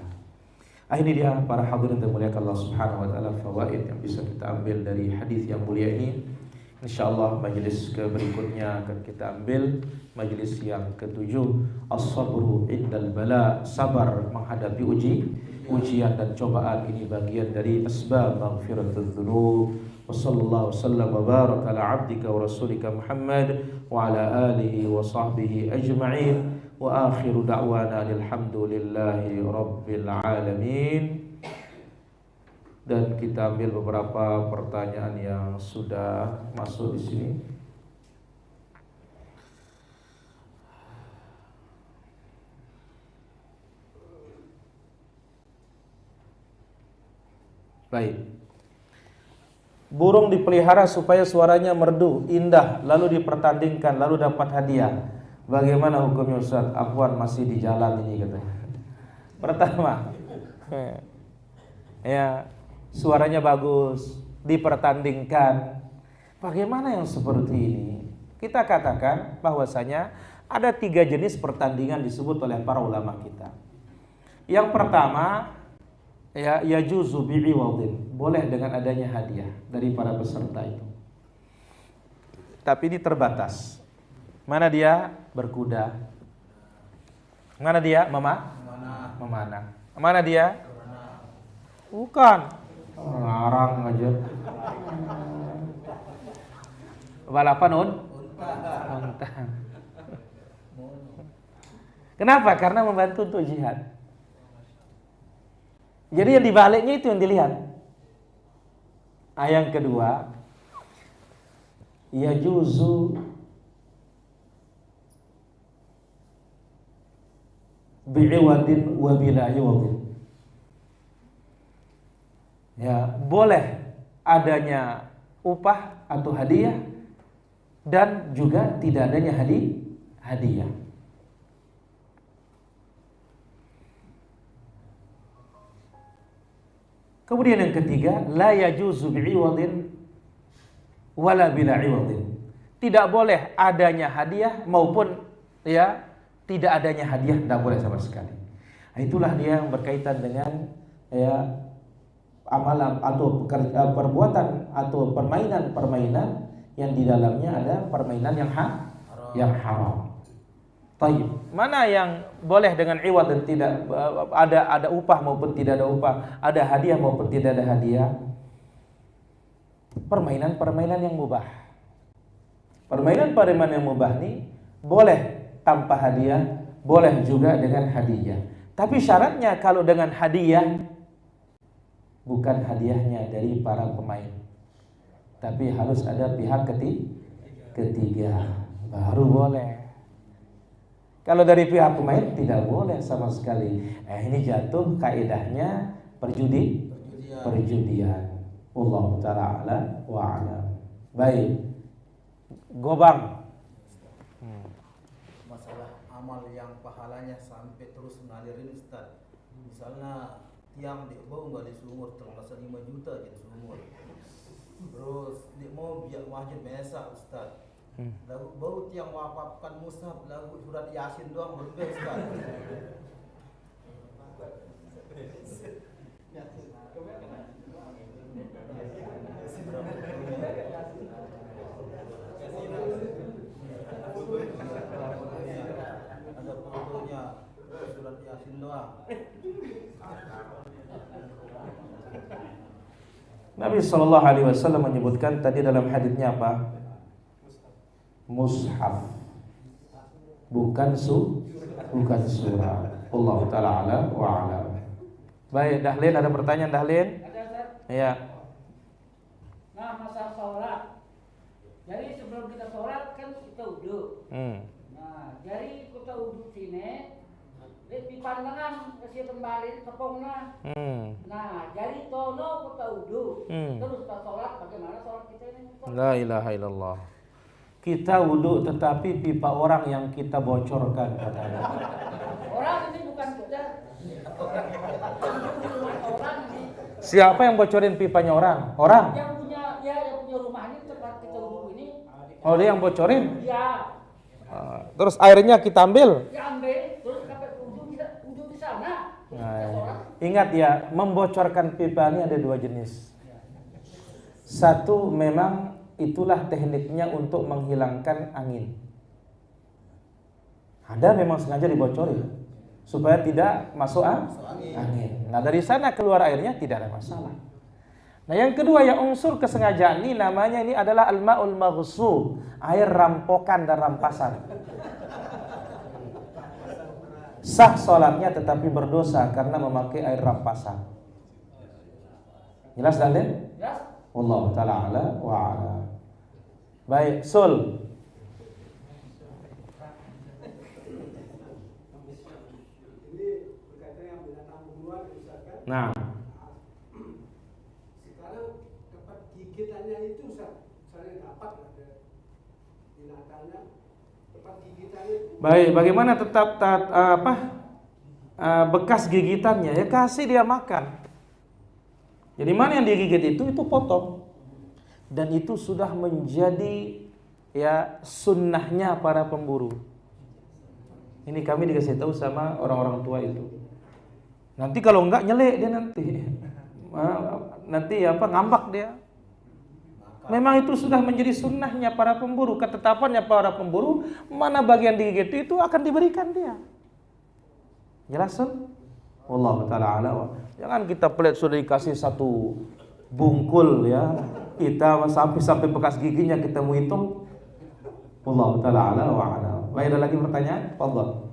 Ini dia para hadirin yang dimuliakan Allah Subhanahu wa taala, fawaid yang bisa kita ambil dari hadis yang mulia ini. Insyaallah majelis berikutnya akan kita ambil majelis yang ketujuh, as-sabru indal bala, sabar menghadapi ujian dan cobaan. Ini bagian dari asbab maghfiratul dzunub. Wa sallallahu wasallam wa baraka ala abdika wa rasulika Muhammad wa ala alihi wa sahbihi ajma'in. Wa akhiru da'wana alhamdulillahi rabbil alamin. Dan kita ambil beberapa pertanyaan yang sudah masuk di sini. Baik. Burung dipelihara supaya suaranya merdu, indah, lalu dipertandingkan, lalu dapat hadiah. Bagaimana hukumnya Ustaz? Afwan, masih di jalan ini katanya. Pertama, suaranya bagus, dipertandingkan. Bagaimana yang seperti ini? Kita katakan bahwasanya ada 3 jenis pertandingan disebut oleh para ulama kita. Yang pertama, yajuzu bi'iwadin, boleh dengan adanya hadiah dari para peserta itu. tapi ini terbatas. Mana dia? Berkuda. Mana dia? Memanah. Mana dia? Bukan. Ngarang aja. Balapan unta. Kenapa? Karena membantu untuk jihad. Jadi yang dibaliknya itu yang dilihat. Yang kedua, yajuzu bi'iwadin wa bila iwadin. Ya, boleh adanya upah atau hadiah dan juga tidak adanya hadiah. Kemudian yang ketiga, la yajuzu bi'iwadin wala bila iwadin. Tidak boleh adanya hadiah maupun ya tidak adanya hadiah, tidak boleh sama sekali. Nah, itulah dia yang berkaitan dengan ya amalan atau perbuatan atau permainan yang di dalamnya ada permainan yang haram. Taib. Mana yang boleh dengan iwad dan tidak ada upah maupun tidak ada upah, ada hadiah maupun tidak ada hadiah? Permainan yang mubah. Permainan yang mubah ini boleh tanpa hadiah, boleh juga dengan hadiah. Tapi syaratnya kalau dengan hadiah bukan hadiahnya dari para pemain, tapi harus ada pihak ketiga baru boleh. Kalau dari pihak pemain tidak boleh sama sekali. Ini jatuh kaidahnya perjudian. Allah Ta'ala wa'ala. Baik. Gobang. Masalah amal yang pahalanya sampai terus ngalirin Ustaz. Misalnya tiang di bau nggak di sumur termasa 5 juta jadi sumur. Terus di mau biar wajib biasa Ustaz. Lagu bau tiang wafapkan mushaf lagu surat Yasin doang berbeda Ustaz. Ada fotonya surat Yasin doang. Nabi Shallallahu Alaihi Wasallam menyebutkan tadi dalam hadisnya apa? Mushaf, bukan surah. Allah Ta'ala ala wa ala. Baik, Dahlin ada pertanyaan Dahlin? Ada Ustaz? Iya. Nah, masalah sholat. Jadi sebelum kita sholat kan kita wudhu. Nah, jadi kita wudhu sini, di pandangan kasih kembali tepungnya. Nah, jadi tono kita wudhu. Terus kita sholat, bagaimana sholat kita ini? La ilaha illallah. Kita wudhu tetapi pipa orang yang kita bocorkan katanya. Orang ini bukan kita. Orang ini. Siapa yang bocorin pipanya orang? Orang? Yang punya rumah ini tempat kita wudhu ini. Oh, dia yang bocorin? Ya. Terus airnya kita ambil? Ya ambil, terus sampai wudhu di sana. Ingat ya, membocorkan pipa ini ada dua jenis. Satu memang itulah tekniknya untuk menghilangkan angin. Ada memang sengaja dibocorin supaya tidak masuk angin. Nah, dari sana keluar airnya tidak ada masalah. Nah, yang kedua yang unsur kesengajaan ini namanya ini adalah al-ma'ul maghsub, air rampokan dan rampasan. Sah sholatnya tetapi berdosa karena memakai air rampasan. Jelas Dalil? Jelas? Allah Ta'ala ala wa ala. Baik, Sul. Ini berkaitan yang binatang buruan misalkan. Nah, sekarang tempat gigitannya itu saya dapat ada binatangnya tempat gigitannya itu. baik, bagaimana tetap bekas gigitannya? Ya kasih dia makan. Jadi mana yang digigit itu potong. Dan itu sudah menjadi ya sunnahnya para pemburu. Ini kami dikasih tahu sama orang-orang tua itu. Nanti kalau enggak nyelek dia nanti. Nanti ngambak dia. Memang itu sudah menjadi sunnahnya para pemburu, ketetapannya para pemburu, mana bagian digigit itu akan diberikan dia. Jelas, Sun? Wallahu ta'ala ala. Jangan kita pelit sudah dikasih satu bungkul ya, kita sampai bekas giginya kita mau hitung. Wallahu ta'ala ala wa ala. Baik, ada lagi pertanyaan? Fadhal.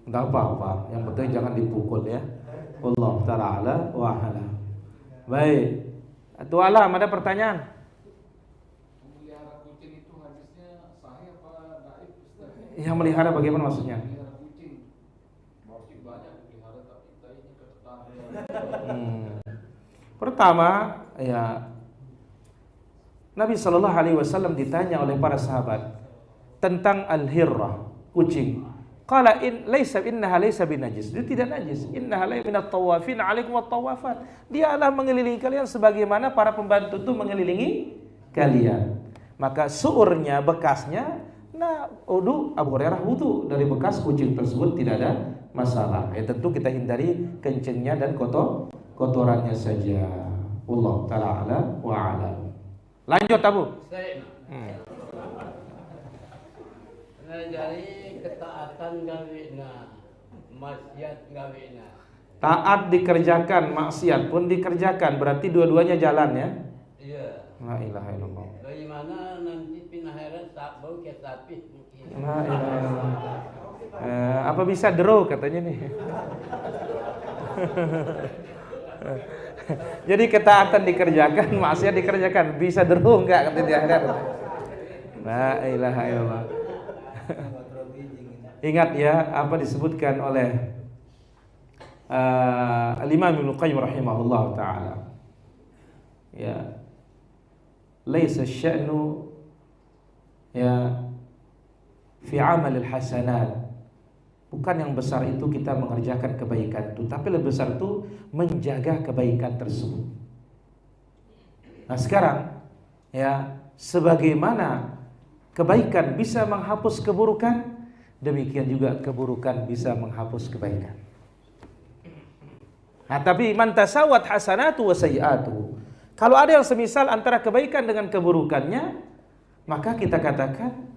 Tidak apa-apa, yang penting jangan dipukul ya. Allah ta'ala wa ala. Baik, Tuh Alam, ada pertanyaan? Memelihara kucing itu hadisnya sahih apa dhaif, Ustaz? Yang melihara bagaimana maksudnya? Melihara kucing, masih banyak melihara tapi kayaknya ketetangga. Pertama, ya Nabi Shallallahu Alaihi Wasallam ditanya oleh para sahabat tentang al-hirrah, kucing. Qala innaha laysa binajis. Dia tidak najis. Innaha la minat tawafin 'alaikum wat-tawafat. Dia adalah mengelilingi kalian sebagaimana para pembantu itu mengelilingi kalian. Maka suurnya, bekasnya, nah wudu, Abu Hurairah wudu dari bekas kucing tersebut tidak ada masalah. Ya tentu kita hindari kencingnya dan kotorannya saja. Allah ta'ala wa a'lam. Lanjut Abu. Nah, jadi ketaatan gawina, maksiat gawina. Taat dikerjakan, maksiat pun dikerjakan, berarti dua-duanya jalan ya. Iya. La ilaha illallah. Bagaimana nanti pinaheran tak bau ke sapi mungkin. La ilaha illallah. Apa bisa draw katanya nih. Jadi ketaatan dikerjakan, maksiat dikerjakan, bisa draw enggak katanya di akhirat. La ilaha illallah. Ingat ya apa disebutkan oleh Al-Imam Ibnu Qayyim rahimahullah taala. Ya. Laisa sya'nu ya fi amal al-hasanat. Bukan yang besar itu kita mengerjakan kebaikan itu, tapi lebih besar itu menjaga kebaikan tersebut. Nah, sekarang ya sebagaimana kebaikan bisa menghapus keburukan, demikian juga keburukan bisa menghapus kebaikan. Nah, tapi man tasawat hasanatu wa sayyi'atu. Kalau ada yang semisal antara kebaikan dengan keburukannya, maka kita katakan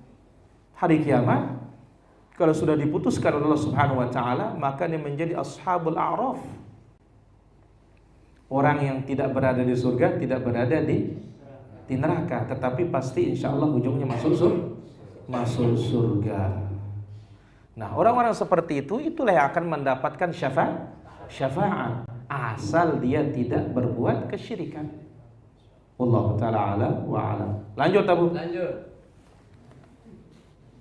hari kiamat kalau sudah diputuskan oleh Allah Subhanahu wa taala, maka dia menjadi ashabul a'raf. Orang yang tidak berada di surga, tidak berada di neraka, tetapi pasti insya Allah ujungnya masuk surga. Nah, orang-orang seperti itu itulah yang akan mendapatkan syafaat asal dia tidak berbuat kesyirikan. Wallahu ta'ala ala wa ala. Lanjut Abu. Lanjut.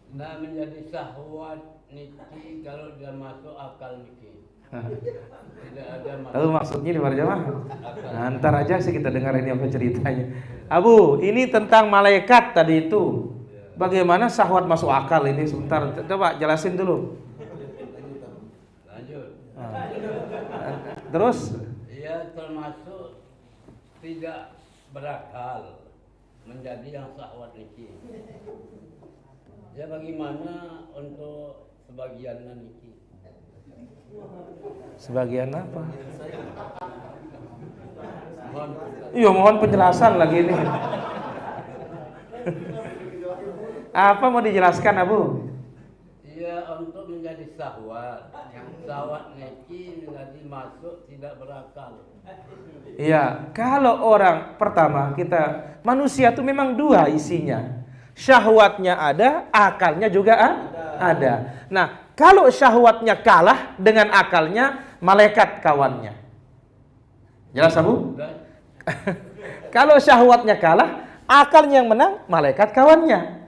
Nah, menjadi syahwat niki kalau dia masuk akal niki. Tidak ada masalah. Lalu maksudnya di jamaah? Nah, ntar aja sih kita dengar ini apa ceritanya. Abu, ini tentang malaikat tadi itu. Bagaimana syahwat masuk akal ini? Sebentar, coba jelasin dulu. Lanjut. Terus? Ia termasuk tidak berakal menjadi yang syahwat niki. Ya bagaimana untuk sebagian niki? Sebagian apa? Mohon. Iya, mohon penjelasan lagi ini. Apa mau dijelaskan Abu? Iya, untuk menjadi syahwat. Syahwat niki menjadi masuk tidak berakal. Iya, kalau orang pertama kita manusia itu memang dua isinya. Syahwatnya ada, akalnya juga ada. Nah, kalau syahwatnya kalah dengan akalnya, malaikat kawannya. Jelas Abu? Kalau syahwatnya kalah, akalnya yang menang, malaikat kawannya.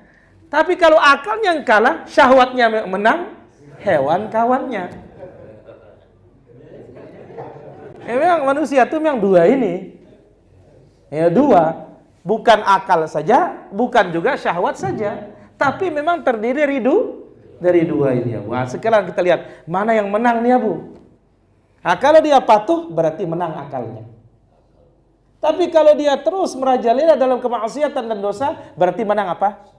Tapi kalau akalnya yang kalah, syahwatnya menang, hewan kawannya. Memang manusia itu memang dua ini. Ya dua. Bukan akal saja, bukan juga syahwat saja. Tapi memang terdiri dari dua ini Abu. Nah, sekarang kita lihat mana yang menang nih Abu. Nah, kalau dia patuh berarti menang akalnya. Tapi kalau dia terus merajalela dalam kemaksiatan dan dosa, berarti menang apa?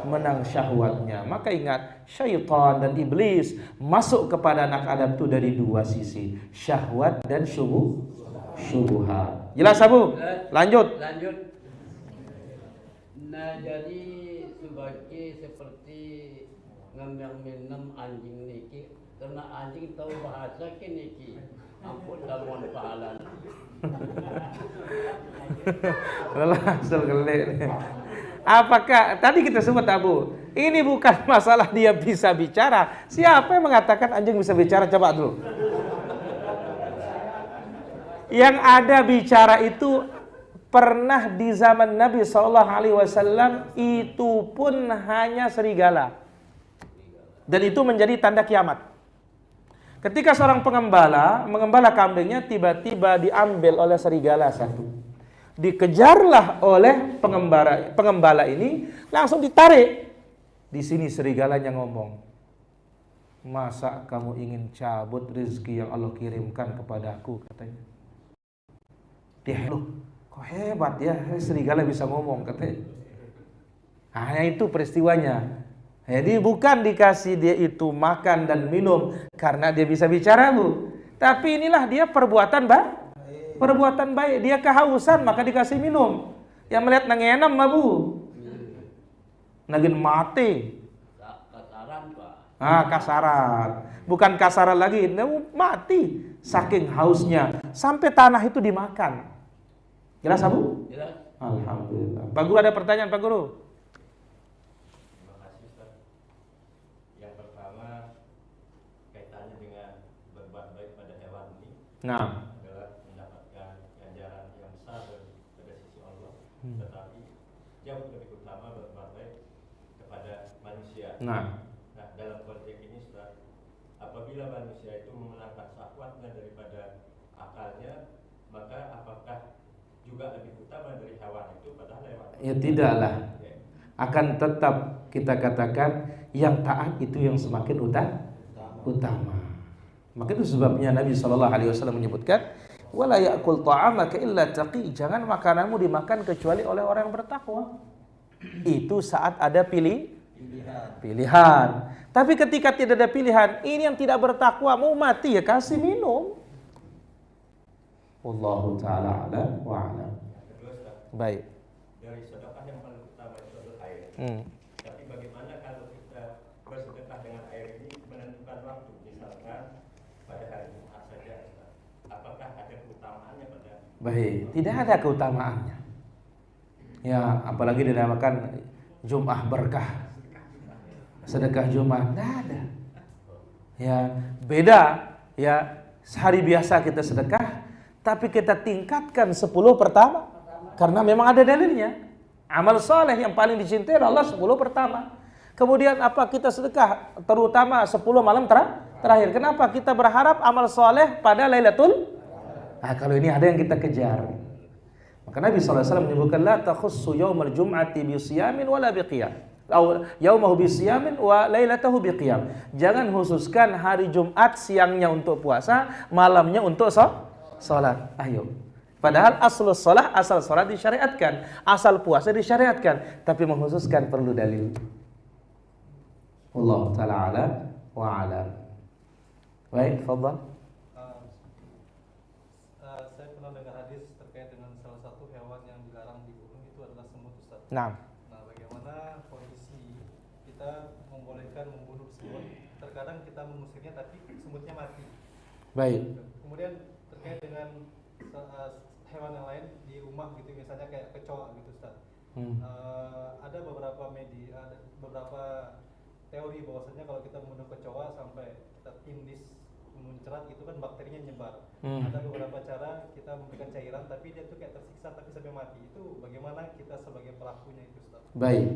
Menang syahwatnya. Maka ingat, syaitan dan iblis masuk kepada anak Adam itu dari dua sisi, syahwat dan syubhat. Jelas Abu? Lanjut. Nah, jadi sebagai seperti ngambil minum anjing niki, karena anjing tahu bahasa niki. Ampun dalam pahala. Lelah selgelik. Apakah tadi kita sebut Abu? Ini bukan masalah dia bisa bicara. Siapa yang mengatakan anjing bisa bicara? Coba dulu. Yang ada bicara itu pernah di zaman Nabi SAW, itu pun hanya serigala. Dan itu menjadi tanda kiamat. Ketika seorang mengembala kambingnya, tiba-tiba diambil oleh serigala satu. Dikejarlah oleh pengembala ini, langsung ditarik. Di sini serigalanya ngomong, masa kamu ingin cabut rezeki yang Allah kirimkan kepadaku, katanya. Dia, loh, kok hebat ya, serigala bisa ngomong, katanya. Hanya itu peristiwanya. Jadi bukan dikasih dia itu makan dan minum karena dia bisa bicara, Bu. Tapi inilah dia perbuatan baik. Dia kehausan maka dikasih minum. Yang melihat nangenam, Bu. Nagin mati. Kasaran, Pak. Kasaran. Bukan kasaran lagi, mati saking hausnya sampai tanah itu dimakan. Jelas, Bu? Jelas. Alhamdulillah. Pak Guru ada pertanyaan, Pak Guru? Nah, adalah mendapatkan ganjaran yang besar pada sisi Allah, tetapi jauh lebih utama berbuat baik kepada manusia. Nah, dalam konteks ini, Ustaz, apabila manusia itu memenangkan syahwatnya daripada akalnya, maka apakah juga lebih utama dari hewan itu padahal hewan? Ya tidaklah. Akan tetap kita katakan yang taat itu yang semakin utama. Maka itu sebabnya Nabi SAW menyebutkan, wala ya'kul ta'amaka illa taqi, jangan makananmu dimakan kecuali oleh orang yang bertakwa. Itu saat ada pilihan. Tapi ketika tidak ada pilihan, ini yang tidak bertakwa mau mati ya kasih minum. Wallahu ta'ala a'lam wa a'lam. Baik. Dari sedekah yang paling utama itu adalah air. Tapi bagaimana kalau kita bersedekah dengan air ini menentukan waktu, misalkan pada hari Jumat saja, apakah ada keutamaannya pada? Baik, tidak ada keutamaannya. Ya, apalagi dinamakan Jum'ah berkah, sedekah Jumat, tidak ada. Ya, beda. Ya, hari biasa kita sedekah, tapi kita tingkatkan 10 pertama, karena memang ada dalilnya. Amal soleh yang paling dicintai Allah 10 pertama. Kemudian apa kita sedekah, terutama 10 malam terakhir. Kenapa? Kita berharap amal soleh pada Lailatul. Kalau ini ada yang kita kejar. Maka Nabi SAW menyebutkan, la takhussu yawmal jum'ati bisiyamin wala biqiyam. Yaumahu bisiyamin wa lailatahu biqiyam. Jangan khususkan hari Jumat siangnya untuk puasa, malamnya untuk salat. Ayo. Padahal asal salat disyariatkan, asal puasa disyariatkan, tapi mengkhususkan perlu dalil. Allah ta'ala ala wa alam. Baik, fadhal. Saya pernah dengar hadis terkait dengan salah satu hewan yang dilarang dibunuh itu adalah semut, Ustaz. Nah, bagaimana kondisi kita membolehkan membunuh semut? Terkadang kita mengusirnya tapi semutnya mati. baik. Kemudian terkait dengan hewan yang lain di rumah gitu, misalnya kayak kecoa gitu, Ustaz. Ada beberapa teori bahwasanya kalau kita membunuh kecoa sampai kita tindis muncrat itu kan bakterinya nyebar. Ada beberapa cara kita memberikan cairan tapi dia tuh kayak tersiksa tapi sampai mati. Itu bagaimana kita sebagai pelakunya itu, Ustaz? Baik.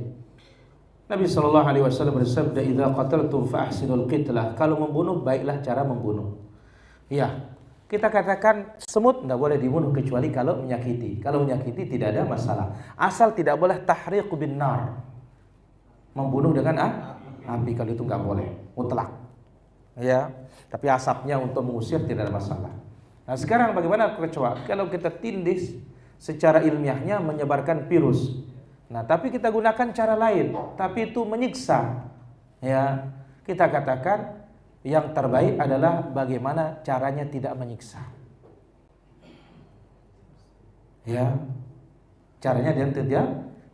Nabi SAW bersabda, "Idza qataltum fa ahsinul qitlah." Kalau membunuh, baiklah cara membunuh. Ya, kita katakan semut tidak boleh dibunuh kecuali kalau menyakiti. Kalau menyakiti tidak ada masalah. Asal tidak boleh tahriq bin nar. Membunuh dengan api, kalau itu nggak boleh, mutlak. Ya, tapi asapnya untuk mengusir tidak ada masalah. Nah, sekarang bagaimana kecoa? Kalau kita tindis secara ilmiahnya menyebarkan virus. Nah, tapi kita gunakan cara lain, tapi itu menyiksa. Ya, kita katakan yang terbaik adalah bagaimana caranya tidak menyiksa. Ya, caranya dia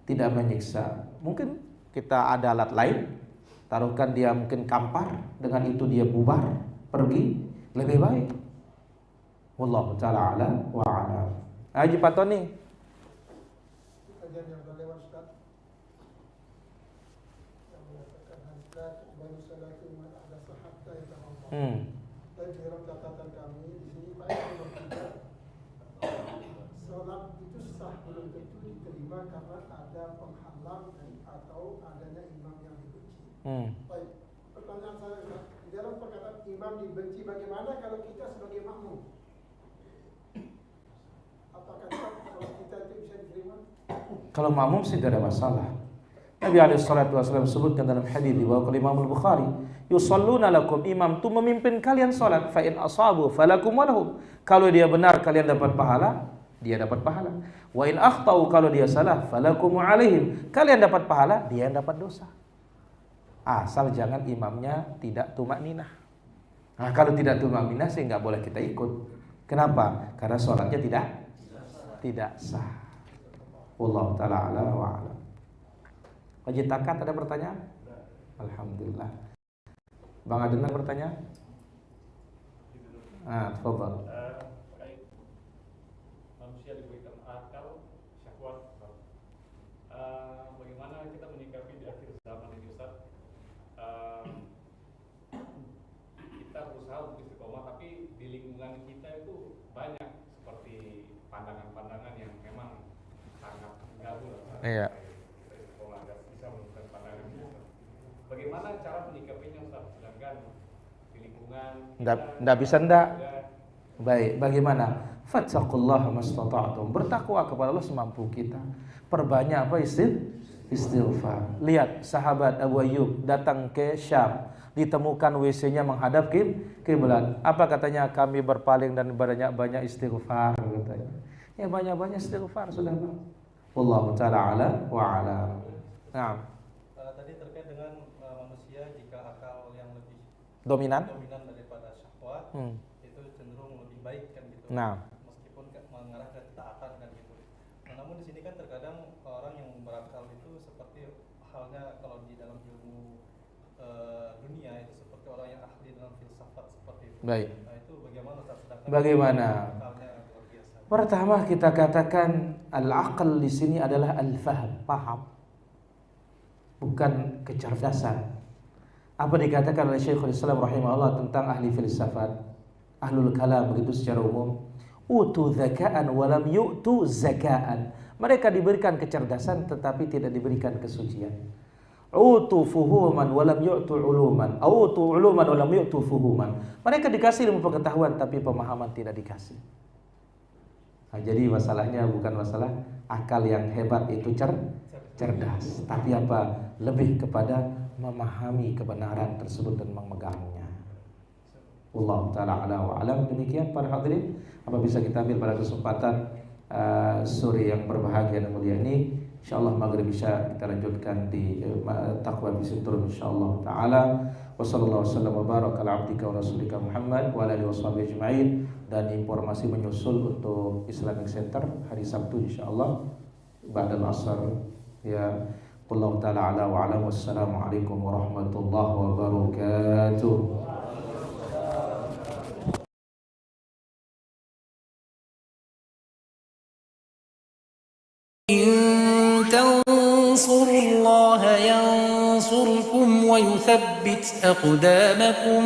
tidak menyiksa. Mungkin kita ada alat lain, taruhkan dia mungkin kampar, dengan itu dia bubar, pergi, lebih baik. Wallahu ta'ala ala wa ala. Haji Pak Tony. Kajian yang sudah lewat Ustaz, yang mengatakan hadis baru salatu man ada sahabat yang tamam. Dan dalam catatan kami di sini Pak nomor 3, salat itu sah belum tentu diterima karena ada penghalang atau adanya imam yang dibenci. Baik, pertanyaan saya Ustaz, di dalam perkataan imam dibenci bagaimana kalau kita sebagai makmum? Apakah kalau kita itu bisa diterima? Kalau makmum sih tidak ada masalah. Nabi SAW sebutkan dalam hadis dibawa oleh Imam Al-Bukhari, yusalluna lakum, imam itu memimpin kalian salat, fa in asabu falakum walahum. Kalau dia benar kalian dapat pahala, dia dapat pahala. Wa in akhtau, kalau dia salah, falakum alaihim. Kalian dapat pahala, dia yang dapat dosa. Asal jangan imamnya tidak tumakninah. Nah, kalau tidak tumakninah sih nggak boleh kita ikut. Kenapa? Karena salatnya tidak sah. Wallahu ta'ala ala wa ala. Wajib takat ada pertanyaan? Alhamdulillah. Bang Adenan bertanya? Tafadhal. Manusia diberikan akal, syahwat. Bagaimana kita menyikapi di akhir zaman ini, Ustaz? Kita berusaha untuk istiqomah, tapi di lingkungan kita itu banyak seperti pandangan-pandangan yang memang sangat mengganggu. Iya. Bagaimana cara menyikapinya, Ustaz? Sedangkan di lingkungan Nggak bisa ndak. Baik, bagaimana? Fattaqullaha mastata'tum. Bertakwa kepada Allah semampu kita. Perbanyak apa? Istighfar. Lihat sahabat Abu Ayyub datang ke Syam, ditemukan WC-nya menghadap kiblat. Apa katanya? Kami berpaling dan banyak istighfar katanya. Ya banyak istighfar sudah. Wallahu ta'ala ala wa ala. Nah. Tadi terkait dengan manusia jika akal yang lebih dominan daripada syahwat, itu cenderung lebih baik kan gitu. Nah, meskipun mengarah ke ketaatan kan gitu. Namun di sini kan terkadang orang yang berakal itu seperti halnya kalau di dalam ilmu dunia itu seperti orang yang ahli dalam filsafat seperti itu. Baik. Nah, itu bagaimana Ustaz? Bagaimana? Akalnya luar biasa. Pertama kita katakan al-aql di sini adalah al-fahm, paham. Bukan kecerdasan. Apa dikatakan oleh Syekhul Islam rahimahullah tentang ahli filsafat, ahlul kalam begitu secara umum, utu zaka'an walam yu'tu zaka'an. Mereka diberikan kecerdasan tetapi tidak diberikan kesucian. Utu fuhuman walam yu'tu uluman, utu uluman walam yu'tu fuhuman. Mereka dikasih ilmu pengetahuan tapi pemahaman tidak dikasih. Nah, jadi masalahnya bukan masalah akal yang hebat itu cerdas, tapi apa? Lebih kepada memahami kebenaran tersebut dan memegangnya. Wallahu ta'ala ala wa alam. Demikian para hadirin, apa bisa kita ambil pada kesempatan sore yang berbahagia dan mulia ini. Insyaallah maghrib isya kita lanjutkan di taqwa bisintur insyaallah taala. Wassallallahu wasallam wa baraka ala abdika wa rasulika Muhammad wa ala alihi washabihi ajmain. Dan informasi menyusul untuk Islamic Center hari Sabtu insyaallah ba'dal asar. Ya, wallahu ta'ala ala wa alam. Wassalamualaikum warahmatullahi wabarakatuh. إن تنصروا الله ينصركم ويثبت أقدامكم